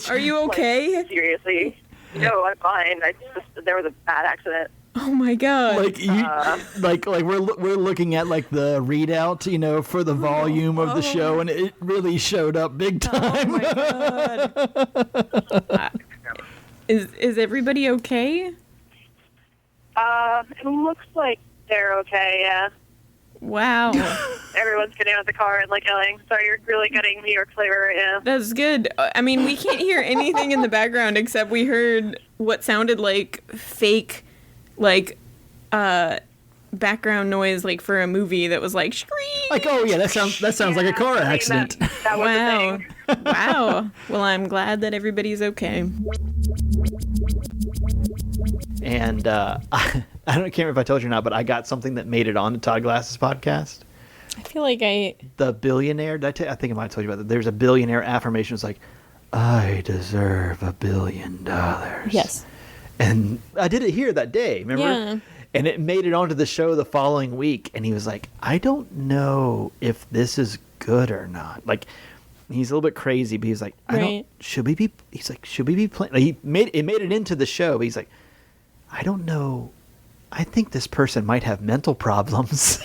Are you okay? Like, seriously? No, I'm fine. There was a bad accident. Oh my God! Like we're looking at like the readout, you know, for the volume of the show, and it really showed up big time. Oh my God! Is everybody okay? It looks like they're okay. Yeah. Wow. Everyone's getting out of the car and like yelling. So you're really getting New York flavor right now. That's good. I mean, we can't hear anything in the background except we heard what sounded like fake like background noise like for a movie that was like scream. Like, oh yeah, that sounds like a car accident. That was Wow. the thing. Wow. Well, I'm glad that everybody's okay. And I can't remember if I told you or not, but I got something that made it on the Todd Glass's podcast. I feel like The billionaire. I think I might have told you about that. There's a billionaire affirmation. It's like, I deserve $1 billion. yes. And I did it here that day, remember? Yeah. And it made it onto the show the following week. And he was like, I don't know if this is good or not. Like, he's a little bit crazy, but he's like, Right. should we be playing? Like, it made it into the show, but he's like, I don't know. I think this person might have mental problems.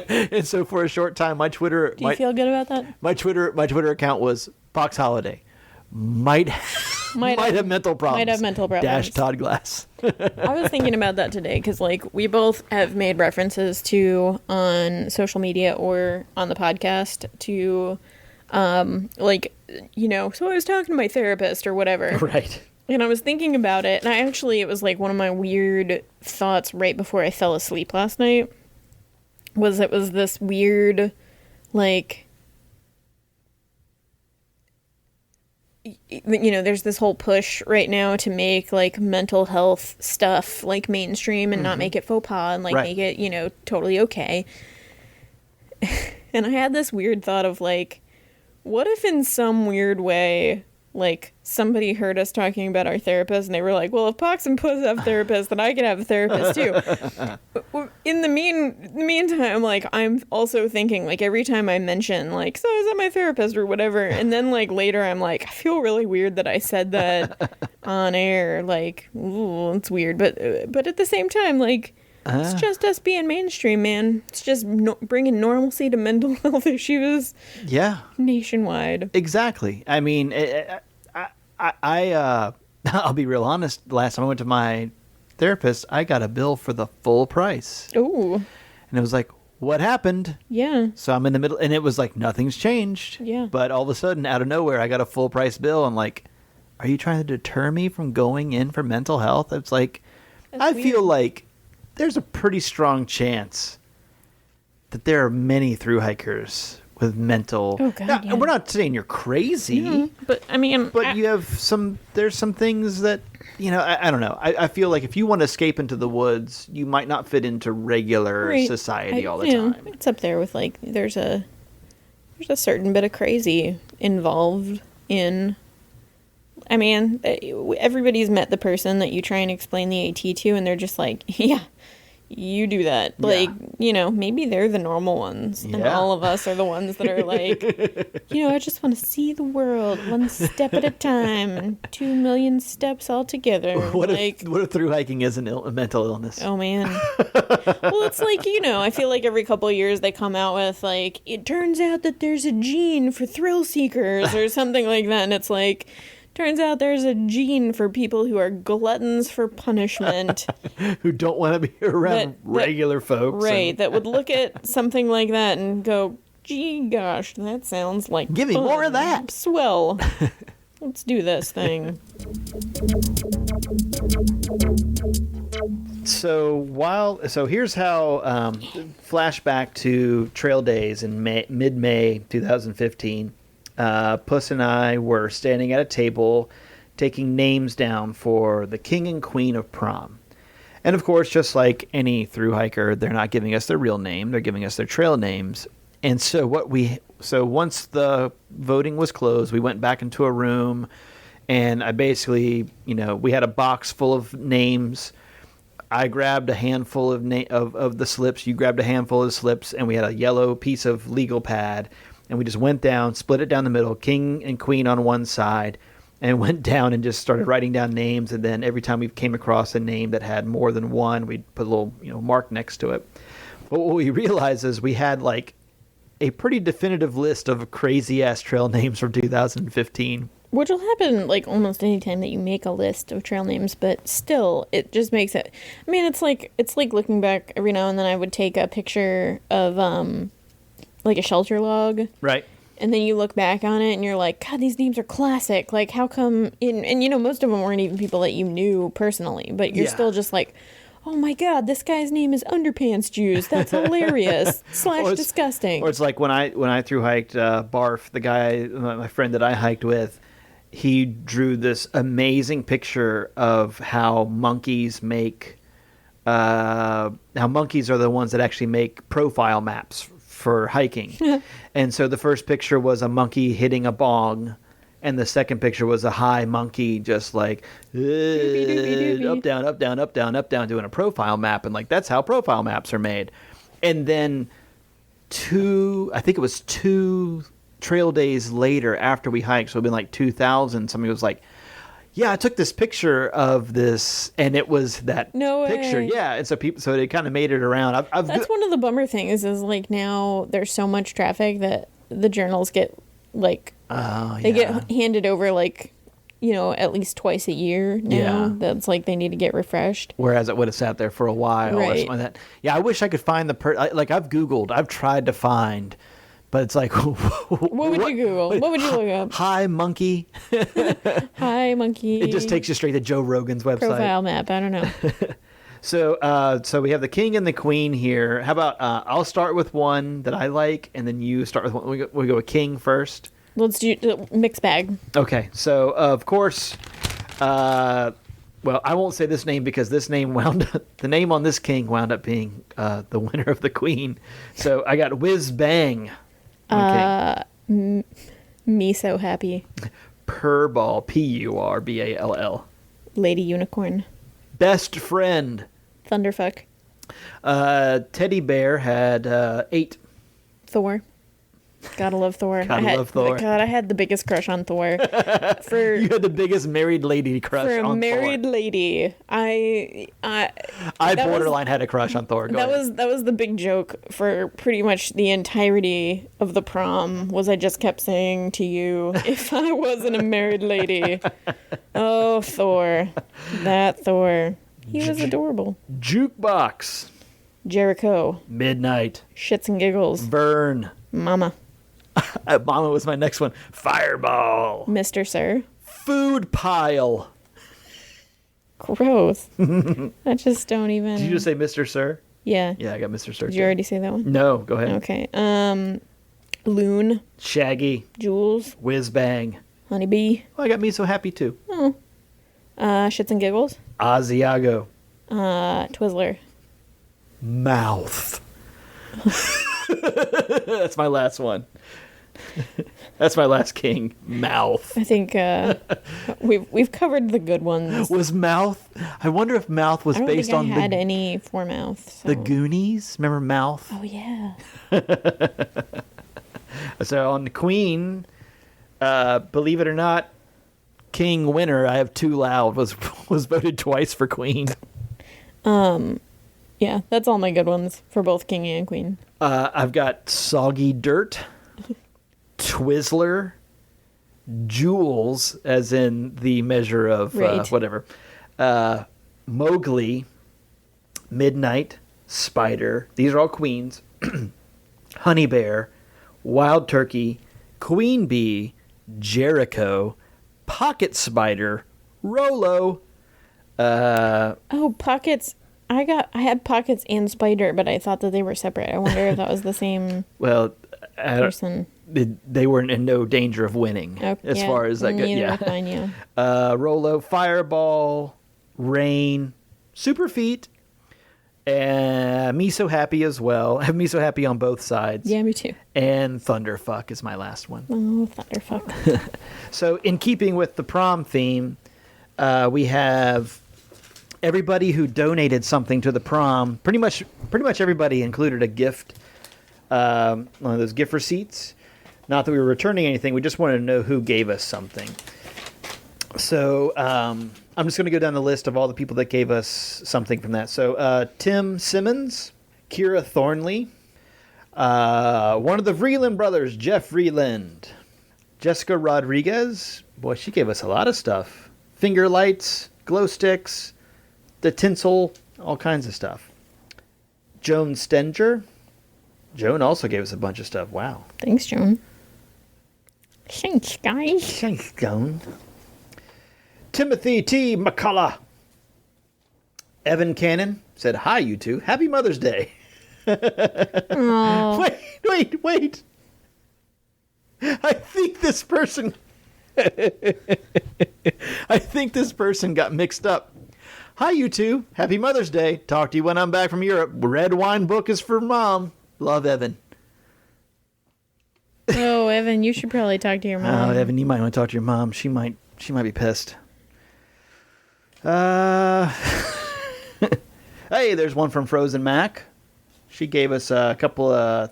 And so for a short time, my Twitter, Do you feel good about that? my Twitter account was Fox Holiday. Might have mental problems. Might have mental problems. Dash Todd Glass. I was thinking about that today because, like, we both have made references to on social media or on the podcast to, like, you know, so I was talking to my therapist or whatever. Right. And I was thinking about it, and it was like one of my weird thoughts right before I fell asleep last night. It was this weird, like, you know, there's this whole push right now to make like mental health stuff like mainstream and not make it faux pas and like Right. make it, you know, totally okay. And I had this weird thought of like, what if in some weird way, like somebody heard us talking about our therapist and they were like, well, if Pox and Puss have therapists, then I can have a therapist too. In the meantime, like, I'm also thinking, like, every time I mention, like, so is that my therapist or whatever, and then, like, later I'm like, I feel really weird that I said that on air, like, ooh, it's weird, but at the same time, like, it's just us being mainstream, man. It's just bringing normalcy to mental health issues Yeah. nationwide. Exactly. I mean, I'll be real honest. Last time I went to my therapist, I got a bill for the full price. Ooh, And it was like, what happened? yeah. So I'm in the middle, and it was like, nothing's changed. Yeah. But all of a sudden, out of nowhere, I got a full price bill. I'm like, are you trying to deter me from going in for mental health? It's like, I feel like there's a pretty strong chance that there are many thru-hikers with mental. Oh, God, Now, yeah. and we're not saying you're crazy. Yeah, but I mean, But you have there's some things that, you know, I don't know. I feel like if you want to escape into the woods, you might not fit into regular Right. society all the you know, time. it's up there with like there's a certain bit of crazy involved in. I mean, everybody's met the person that you try and explain the AT to, and they're just like, yeah. You do that. Yeah. Like, you know, maybe they're the normal ones. And Yeah. all of us are the ones that are like, you know, I just want to see the world one step at a time and 2 million steps all together. What like, if through hiking is a mental illness? oh, man. Well, it's like, you know, I feel like every couple of years they come out with, like, it turns out that there's a gene for thrill seekers or something like that. And it's like, turns out there's a gene for people who are gluttons for punishment. Who don't want to be around regular folks. Right, and- that would look at something like that and go, gee gosh, that sounds like Give me fun. more of that." Swell. Let's do this thing. So here's how flashback to trail days in mid-May 2015. Puss and I were standing at a table taking names down for the king and queen of prom. And of course, just like any thru-hiker, they're not giving us their real name, they're giving us their trail names. And so once the voting was closed, we went back into a room, and I basically, you know, we had a box full of names. I grabbed a handful of the slips, you grabbed a handful of the slips, and we had a yellow piece of legal pad. And we just went down, split it down the middle, king and queen on one side, and went down and just started writing down names. And then every time we came across a name that had more than one, we'd put a little, you know, mark next to it. But what we realized is we had like a pretty definitive list of crazy ass trail names from 2015. Which will happen like almost any time that you make a list of trail names, but still, it just makes it. I mean, it's like looking back every now and then. I would take a picture of like a shelter log, Right. And then you look back on it and you're like, God, these names are classic. Like, how come? And you know, most of them weren't even people that you knew personally, but you're still just like, oh my God, this guy's name is Underpants Juice. That's hilarious / disgusting. Or it's like when I thru hiked Barf, the guy, my friend that I hiked with, he drew this amazing picture of how monkeys are the ones that actually make profile maps for hiking. And so the first picture was a monkey hitting a bong, and the second picture was a high monkey just like up, down, up, down, up, down, up, down, doing a profile map. And like, that's how profile maps are made. And then I think it was 2 trail days later after we hiked, so it'd been like 2000, somebody was like, yeah, I took this picture of this, and it was that picture. Yeah, and so it kind of made it around. That's one of the bummer things is like now there's so much traffic that the journals get like they get handed over like, you know, at least twice a year now. Yeah. That's like they need to get refreshed. Whereas it would have sat there for a while or something like that. Yeah, I wish I could find I've tried to find. But it's like, what would you Google? What would you look up? Hi, monkey. Hi, monkey. It just takes you straight to Joe Rogan's website. Profile map. I don't know. So we have the king and the queen here. How about I'll start with one that I like, and then you start with one. We go with king first. Let's do mixed bag. Okay. So of course, well, I won't say this name because this name the name on this king wound up being the winner of the queen. So I got Whiz Bang. Me so happy. Purball, Purball. Lady Unicorn. Best friend. Thunderfuck. Teddy Bear had 8. Thor. Gotta love Thor. Love Thor. God, I had the biggest crush on Thor. You had the biggest married lady crush on Thor. For a married lady, I borderline had a crush on Thor. That was the big joke for pretty much the entirety of the prom. Was I just kept saying to you, if I wasn't a married lady, oh Thor, that Thor, he was adorable. Jukebox. Jericho. Midnight. Shits and giggles. Vern. Mama. Mama was my next one. Fireball. Mr. Sir. Food pile. Gross. I just don't even. Did you just say Mr. Sir? Yeah. Yeah, I got Mr. Sir. Did you already say that one? No, go ahead. Okay. Loon. Shaggy. Jules. Whiz Bang. Honeybee. Oh, I got Me So Happy too. Oh. Shits and giggles. Asiago. Twizzler. Mouth. That's my last one. That's my last king. Mouth. I think we've covered the good ones. Was Mouth? I wonder if Mouth was based on I had any for Mouth. So. The Goonies. Remember Mouth? Oh yeah. So on the Queen, believe it or not, King winner. I have Too Loud was voted twice for Queen. Yeah, that's all my good ones for both King and Queen. I've got Soggy Dirt, Twizzler, Jules, as in the measure of whatever, Mowgli, Midnight, Spider. These are all queens. Honey Bear, Wild Turkey, Queen Bee, Jericho, Pocket Spider, Rolo. Pockets. I had Pockets and Spider, but I thought that they were separate. I wonder if that was the same person. They were in no danger of winning as far as that goes. Yeah. Mine, yeah. Rolo, Fireball, Rain, Super Feet, and Me So Happy as well. I have Me So Happy on both sides. Yeah, me too. And Thunderfuck is my last one. Oh, Thunderfuck. So in keeping with the prom theme, we have everybody who donated something to the prom. Pretty much everybody included a gift, one of those gift receipts. Not that we were returning anything. We just wanted to know who gave us something. So I'm just going to go down the list of all the people that gave us something from that. So Tim Simmons, Kira Thornley, one of the Vreeland brothers, Jeff Vreeland, Jessica Rodriguez. Boy, she gave us a lot of stuff. Finger lights, glow sticks, the tinsel, all kinds of stuff. Joan Stenger. Joan also gave us a bunch of stuff. Wow. Thanks, Joan. Thanks, guys. Thanks, Stone. Timothy T. McCullough. Evan Cannon said, "Hi, you two. Happy Mother's Day." Wait. I think this person got mixed up. "Hi, you two. Happy Mother's Day. Talk to you when I'm back from Europe. Red wine book is for Mom. Love, Evan." Oh, Evan, you should probably talk to your mom. Oh, Evan, you might want to talk to your mom. She might be pissed. Hey, there's one from Frozen Mac. She gave us a couple of...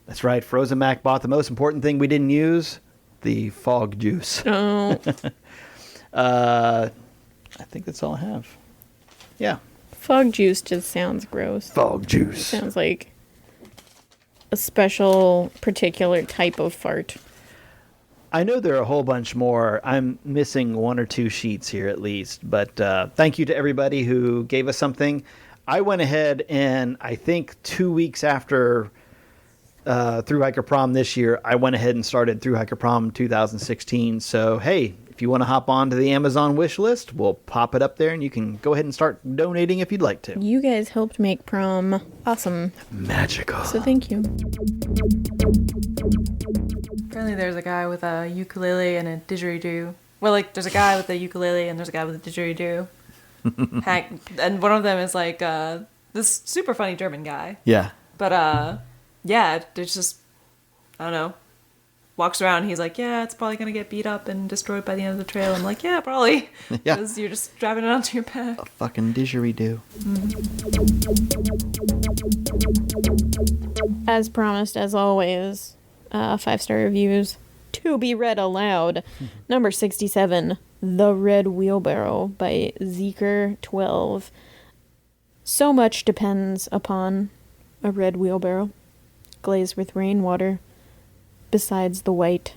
that's right. Frozen Mac bought the most important thing we didn't use, the fog juice. Oh. I think that's all I have. Yeah. Fog juice just sounds gross. Fog juice. Sounds like a special, particular type of fart. I know there are a whole bunch more. I'm missing one or two sheets here at least. But thank you to everybody who gave us something. I went ahead and I think 2 weeks after Thru-Hiker Prom this year, I went ahead and started Thru-Hiker Prom 2016. So, hey, if you want to hop on to the Amazon wish list, we'll pop it up there and you can go ahead and start donating if you'd like to. You guys helped make prom awesome. Magical. So thank you. Apparently there's a guy with a ukulele and a didgeridoo. Well, like, there's a guy with a ukulele and there's a guy with a didgeridoo. And one of them is like this super funny German guy. Yeah. But yeah, there's just, I don't know, walks around. He's like, yeah, it's probably gonna get beat up and destroyed by the end of the trail. I'm like, yeah, probably. Yeah. Because you're just driving it onto your back. A fucking didgeridoo. As promised, as always, 5-star reviews to be read aloud. Number 67, The Red Wheelbarrow by Zeker12. So much depends upon a red wheelbarrow, glazed with rainwater, besides the white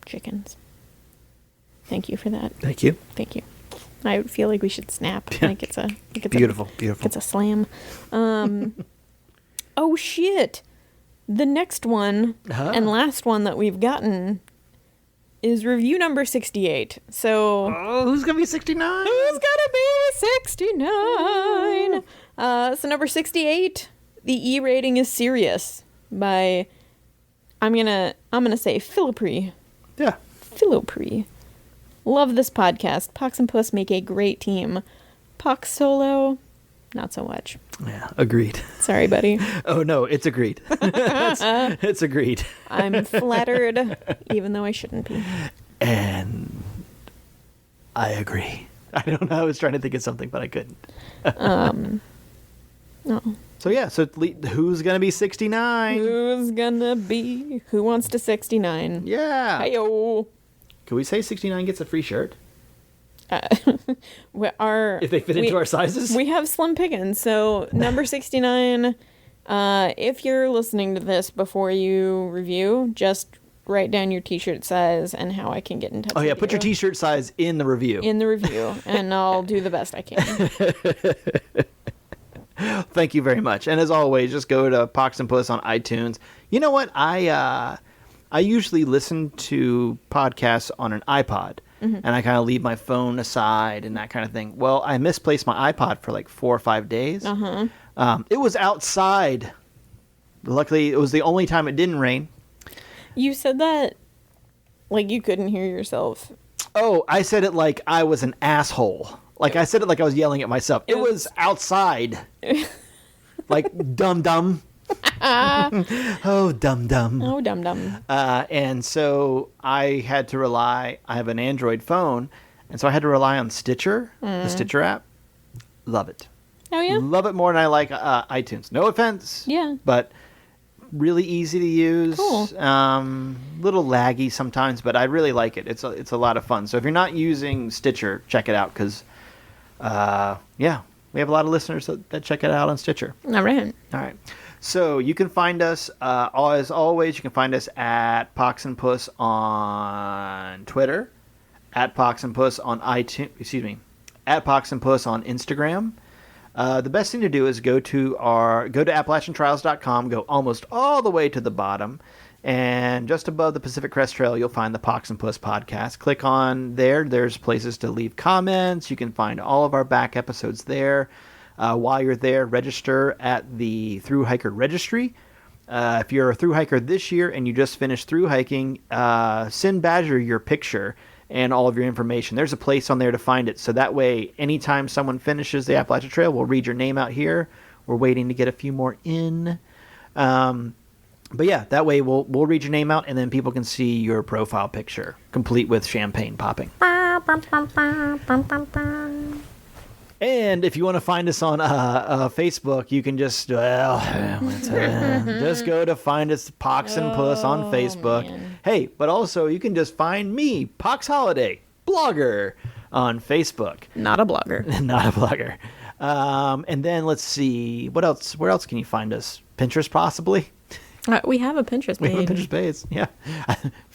chickens. Thank you for that. Thank you. Thank you. I feel like we should snap. Like it's a Beautiful. it's a slam. Oh shit. The next one and last one that we've gotten is review number 68. So who's gonna be 69? who's gonna be 69? So number 68, the E rating is serious by I'm gonna say Philippre. Yeah. Philippre. Love this podcast. Pox and Puss make a great team. Pox solo, not so much. Yeah, agreed. Sorry, buddy. Oh no, it's agreed. it's agreed. I'm flattered, even though I shouldn't be. And I agree. I don't know. I was trying to think of something, but I couldn't. No. So yeah, who's gonna be 69? Who wants to 69? Yeah. Hey-o. Can we say 69 gets a free shirt? If they fit into our sizes? We have slim pickings. So number 69, if you're listening to this before you review, just write down your t-shirt size and how I can get in touch with you. Oh yeah, put your t-shirt size in the review. And I'll do the best I can. Thank you very much. And as always, just go to Pox and Puss on iTunes. You know what? I usually listen to podcasts on an iPod. Mm-hmm. And I kind of leave my phone aside and that kind of thing. Well, I misplaced my iPod for like 4 or 5 days. Uh-huh. It was outside. Luckily, it was the only time it didn't rain. You said that like you couldn't hear yourself. Oh, I said it like I was an asshole. Like I said it like I was yelling at myself. It was outside. Like dum-dum. Oh, dum-dum. Oh, dum-dum. And so I had to rely, I have an Android phone, and so I had to rely on Stitcher, the Stitcher app. Love it. Oh, yeah? Love it more than I like iTunes. No offense. Yeah. But really easy to use. Cool. Little laggy sometimes, but I really like it. It's a lot of fun. So if you're not using Stitcher, check it out because, yeah, we have a lot of listeners that check it out on Stitcher. All right. All right. So you can find us, as always, you can find us at Pox and Puss on Twitter, at Pox and Puss on iTunes, at Pox and Puss on Instagram. The best thing to do is go to AppalachianTrials.com, go almost all the way to the bottom, And just above the Pacific Crest Trail, you'll find the Pox and Puss podcast. Click on there. There's places to leave comments. You can find all of our back episodes there. While you're there, register at the Thru-Hiker registry. If you're a thru-hiker this year and you just finished thru-hiking, send Badger your picture and all of your information. There's a place on there to find it. So that way, anytime someone finishes the Appalachian Trail, we'll read your name out here. We're waiting to get a few more in. But yeah, that way we'll read your name out, and then people can see your profile picture, complete with champagne popping. And if you want to find us on Facebook, you can just just go to find us, Pox and Puss on Facebook. Man. Hey, but also you can just find me, Pox Holiday, blogger, on Facebook. Not a blogger. Not a blogger. And then let's see, what else? Where else can you find us? Pinterest, possibly. We have a Pinterest page. We have a Pinterest page, yeah.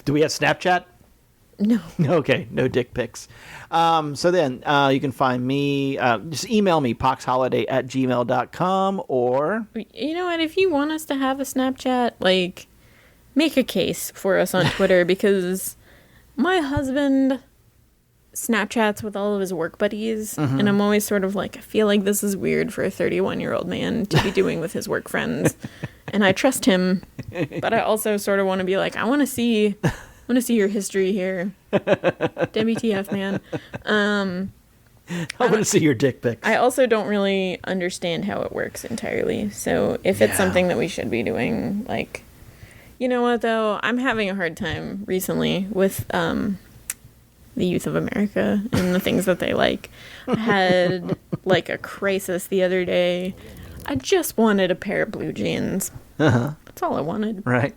Do we have Snapchat? No. Okay, no dick pics. So then you can find me, just email me, poxholiday@gmail.com, or... You know what, if you want us to have a Snapchat, like, make a case for us on Twitter, because my husband Snapchats with all of his work buddies, and I'm always sort of like, I feel like this is weird for a 31-year-old man to be doing with his work friends. And I trust him, but I also sort of want to be like, I want to see your history here. WTF, man. I want to see your dick pics. I also don't really understand how it works entirely. So if it's something that we should be doing, like, you know what, though? I'm having a hard time recently with the youth of America and the things that they like. I had, like, a crisis the other day. I just wanted a pair of blue jeans. That's all I wanted. Right.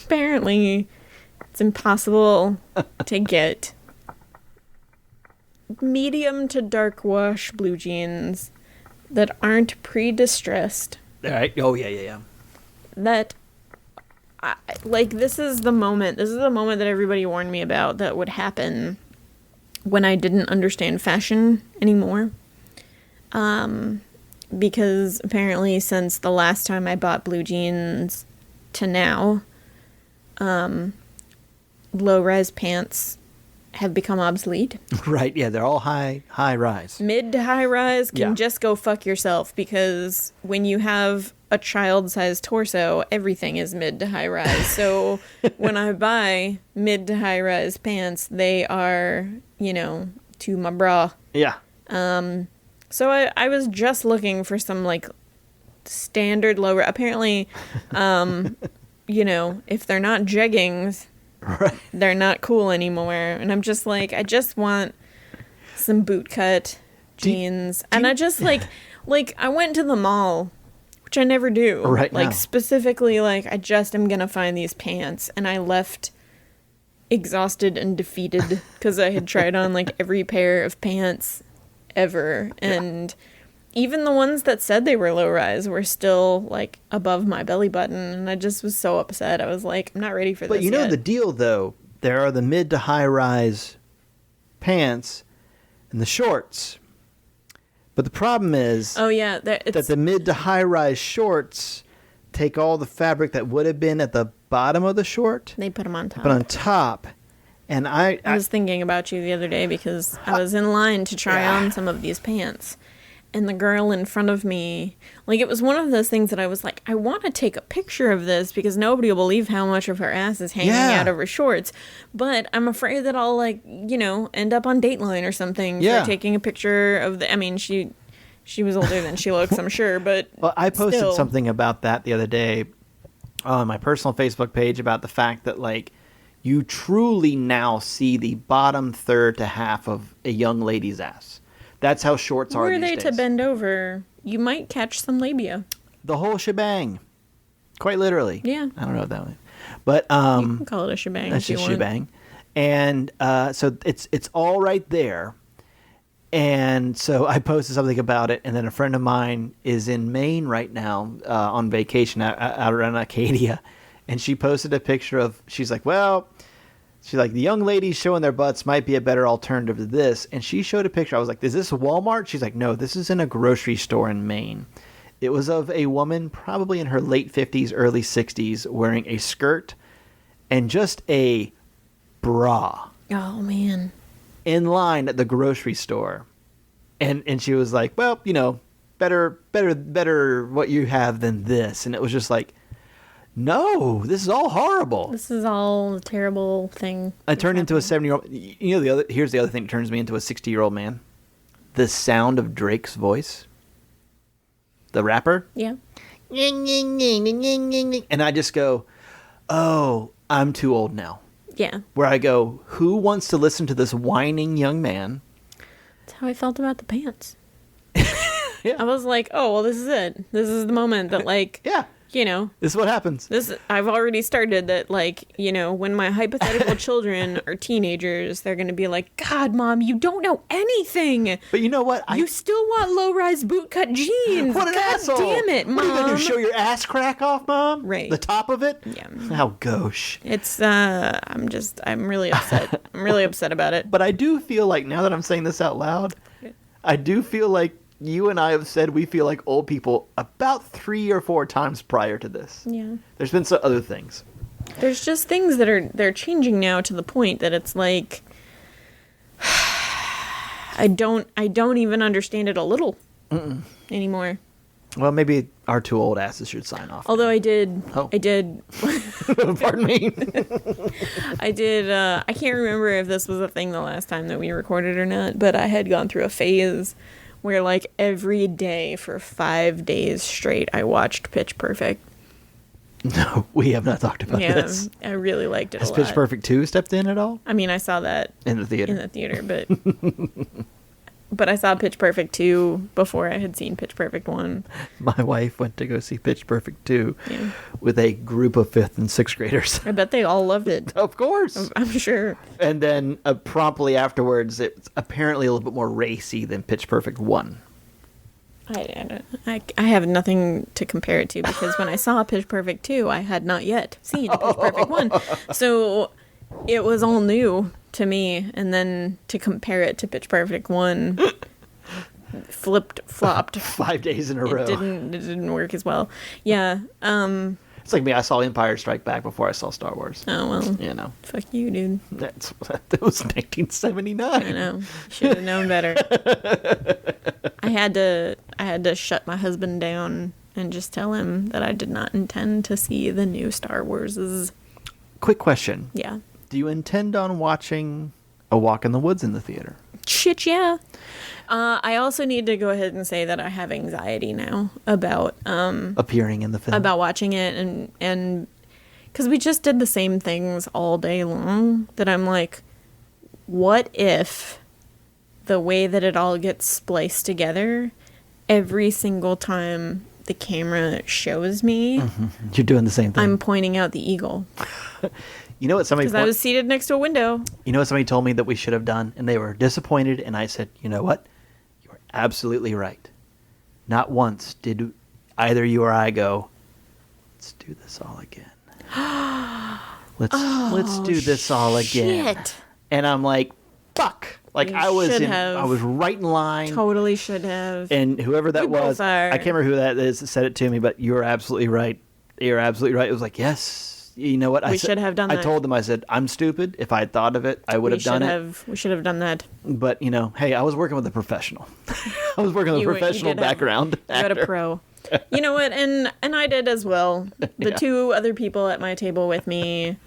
Apparently, it's impossible to get medium to dark wash blue jeans that aren't pre-distressed. All right. Oh, yeah. That, this is the moment that everybody warned me about that would happen when I didn't understand fashion anymore. Because apparently since the last time I bought blue jeans to now, low-rise pants have become obsolete. Right, yeah, they're all high rise. Mid to high rise can just go fuck yourself, because when you have a child-sized torso, everything is mid to high rise. So when I buy mid to high rise pants, they are, to my bra. Yeah. So I was just looking for some, like, standard low... Apparently, if they're not jeggings, right, they're not cool anymore. And I'm just like, I just want some boot cut jeans. And I just, like, I went to the mall, which I never do. Right like, now. Specifically, like, I just am going to find these pants. And I left exhausted and defeated because I had tried on, like, every pair of pants ever, and even the ones that said they were low rise were still, like, above my belly button, and I just was so upset. I was like, I'm not ready for this But you know yet. the deal, though, there are the mid to high rise pants and the shorts, but the problem is that the mid to high rise shorts take all the fabric that would have been at the bottom of the short, they put them on top. but on top. And I was thinking about you the other day because I was in line to try on some of these pants. And the girl in front of me, like, it was one of those things that I was like, I want to take a picture of this because nobody will believe how much of her ass is hanging out of her shorts. But I'm afraid that I'll, like, end up on Dateline or something for taking a picture of the... I mean, she was older than she looks, I'm sure, but Well, I posted still. something about that the other day on my personal Facebook page about the fact that, like, you truly now see the bottom third to half of a young lady's ass. That's how shorts are Were these they days. to bend over, you might catch some labia. The whole shebang. Quite literally. Yeah. I don't know what that means. But You can call it a shebang that's if you a want. shebang. And so it's all right there. And so I posted something about it, and then a friend of mine is in Maine right now on vacation out around Acadia, and she posted a picture of, she's like, the young ladies showing their butts might be a better alternative to this. And she showed a picture. I was like, is this a Walmart? She's like, no, this is in a grocery store in Maine. It was of a woman probably in her late 50s, early 60s, wearing a skirt and just a bra Oh man. in line at the grocery store. And she was like, well, better what you have than this. And it was just like, no, this is all horrible. This is all a terrible thing. I turned into a 70-year-old. Here's the other thing that turns me into a 60-year-old man. The sound of Drake's voice. The rapper. Yeah. And I just go, oh, I'm too old now. Yeah. Where I go, who wants to listen to this whining young man? That's how I felt about the pants. Yeah. I was like, oh, well, this is it. This is the moment that, like, Yeah. This is what happens. I've already started that, like, when my hypothetical children are teenagers, they're going to be like, God, Mom, you don't know anything. But you know what? You still want low-rise bootcut jeans. What an God asshole. damn it, Mom. What are you going to show your ass crack off, Mom? Right. The top of it? Yeah. How gauche. It's, I'm really upset. I'm really upset about it. But I do feel like, now that I'm saying this out loud, I do feel like you and I have said we feel like old people about 3 or 4 times prior to this. Yeah. There's been some other things. There's just things that they're changing now to the point that it's like, I don't even understand it a little anymore. Well, maybe our 2 old asses should sign off. Although I did, Pardon me. I did, I can't remember if this was a thing the last time that we recorded or not, but I had gone through a phase where, like, every day for 5 days straight, I watched Pitch Perfect. No, we have not talked about this. I really liked it Has a lot. Pitch Perfect 2 stepped in at all? I mean, I saw that In the theater. but but I saw Pitch Perfect 2 before I had seen Pitch Perfect 1. My wife went to go see Pitch Perfect 2 Yeah. with a group of 5th and 6th graders. I bet they all loved it. Of course. I'm sure. And then promptly afterwards, it's apparently a little bit more racy than Pitch Perfect 1. I have nothing to compare it to because when I saw Pitch Perfect 2, I had not yet seen Pitch Perfect 1. So it was all new to me. And then to compare it to Pitch Perfect 1, flopped. 5 days in a row. It didn't work as well. Yeah. It's like me. I saw Empire Strike Back before I saw Star Wars. Oh, well. You know. Fuck you, dude. That was 1979. I know. Should have known better. I had to shut my husband down and just tell him that I did not intend to see the new Star Warses. Quick question. Yeah. Do you intend on watching A Walk in the Woods in the theater? Shit, yeah. I also need to go ahead and say that I have anxiety now about Appearing in the film. about watching it and because we just did the same things all day long that I'm like, what if the way that it all gets spliced together every single time the camera shows me, You're doing the same thing. I'm pointing out the eagle. You know what somebody Because I was seated next to a window. You know what somebody told me that we should have done, and they were disappointed, and I said, you know what? You are absolutely right. Not once did either you or I go, let's do this all again. Let's do this all again. Shit. And I'm like, fuck. Like You I was should have. I was right in line. Totally should have. And whoever that We both was, are. I can't remember who that is that said it to me, but you were absolutely right. You're absolutely right. It was like, yes. You know what? We should have done I that. told them, I said, I'm stupid. If I had thought of it, I would have done it. We should have done that. But, hey, I was working with a professional. I was working with a professional background You had a pro. You know what? And I did as well. The Yeah. 2 other people at my table with me,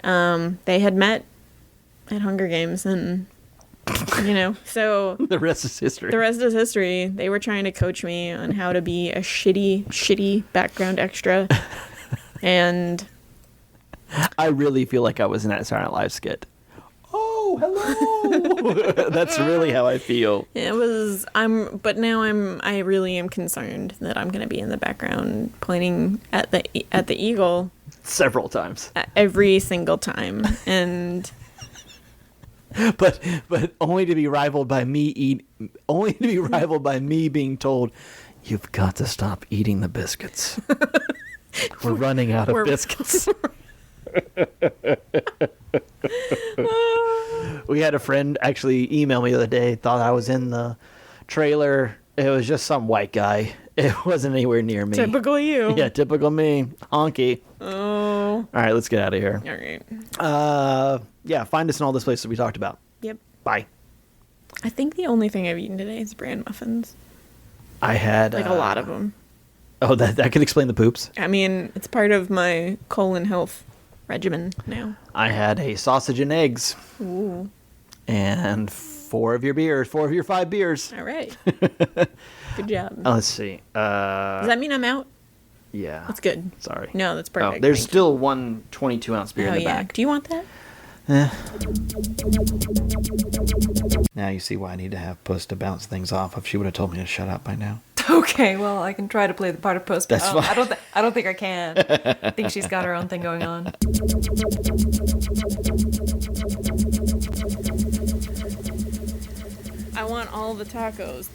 they had met at Hunger Games and, so The rest is history. the rest is history. They were trying to coach me on how to be a shitty background extra. And I really feel like I was in that Saturday Night Live skit. Oh, hello. That's really how I feel. it was, but now I really am concerned that I'm going to be in the background pointing at the eagle Several times. every single time. And But only to be rivaled by me being told, you've got to stop eating the biscuits. We're running out of biscuits. We had a friend actually email me the other day, thought I was in the trailer It was just some white guy. It wasn't anywhere near me. Typical you. Yeah, typical me. Honky. Oh. All right, let's get out of here. All right. Yeah, find us in all those places we talked about. Yep. Bye. I think the only thing I've eaten today is bran muffins. I had Like a lot of them. Oh, that could explain the poops. I mean, it's part of my colon health regimen now. I had a sausage and eggs. Ooh. And 4 of your 5 beers. All right. Good job. Let's see. Does that mean I'm out? Yeah. That's good. Sorry. No, that's Oh, perfect. there's Thank still one 22-ounce beer you. in the back. Do you want that? Now you see why I need to have Puss to bounce things off. If she would have told me to shut up by now. Okay, well, I can try to play the part of Puss. But That's fine. I don't think I can. I think she's got her own thing going on. I want all the tacos.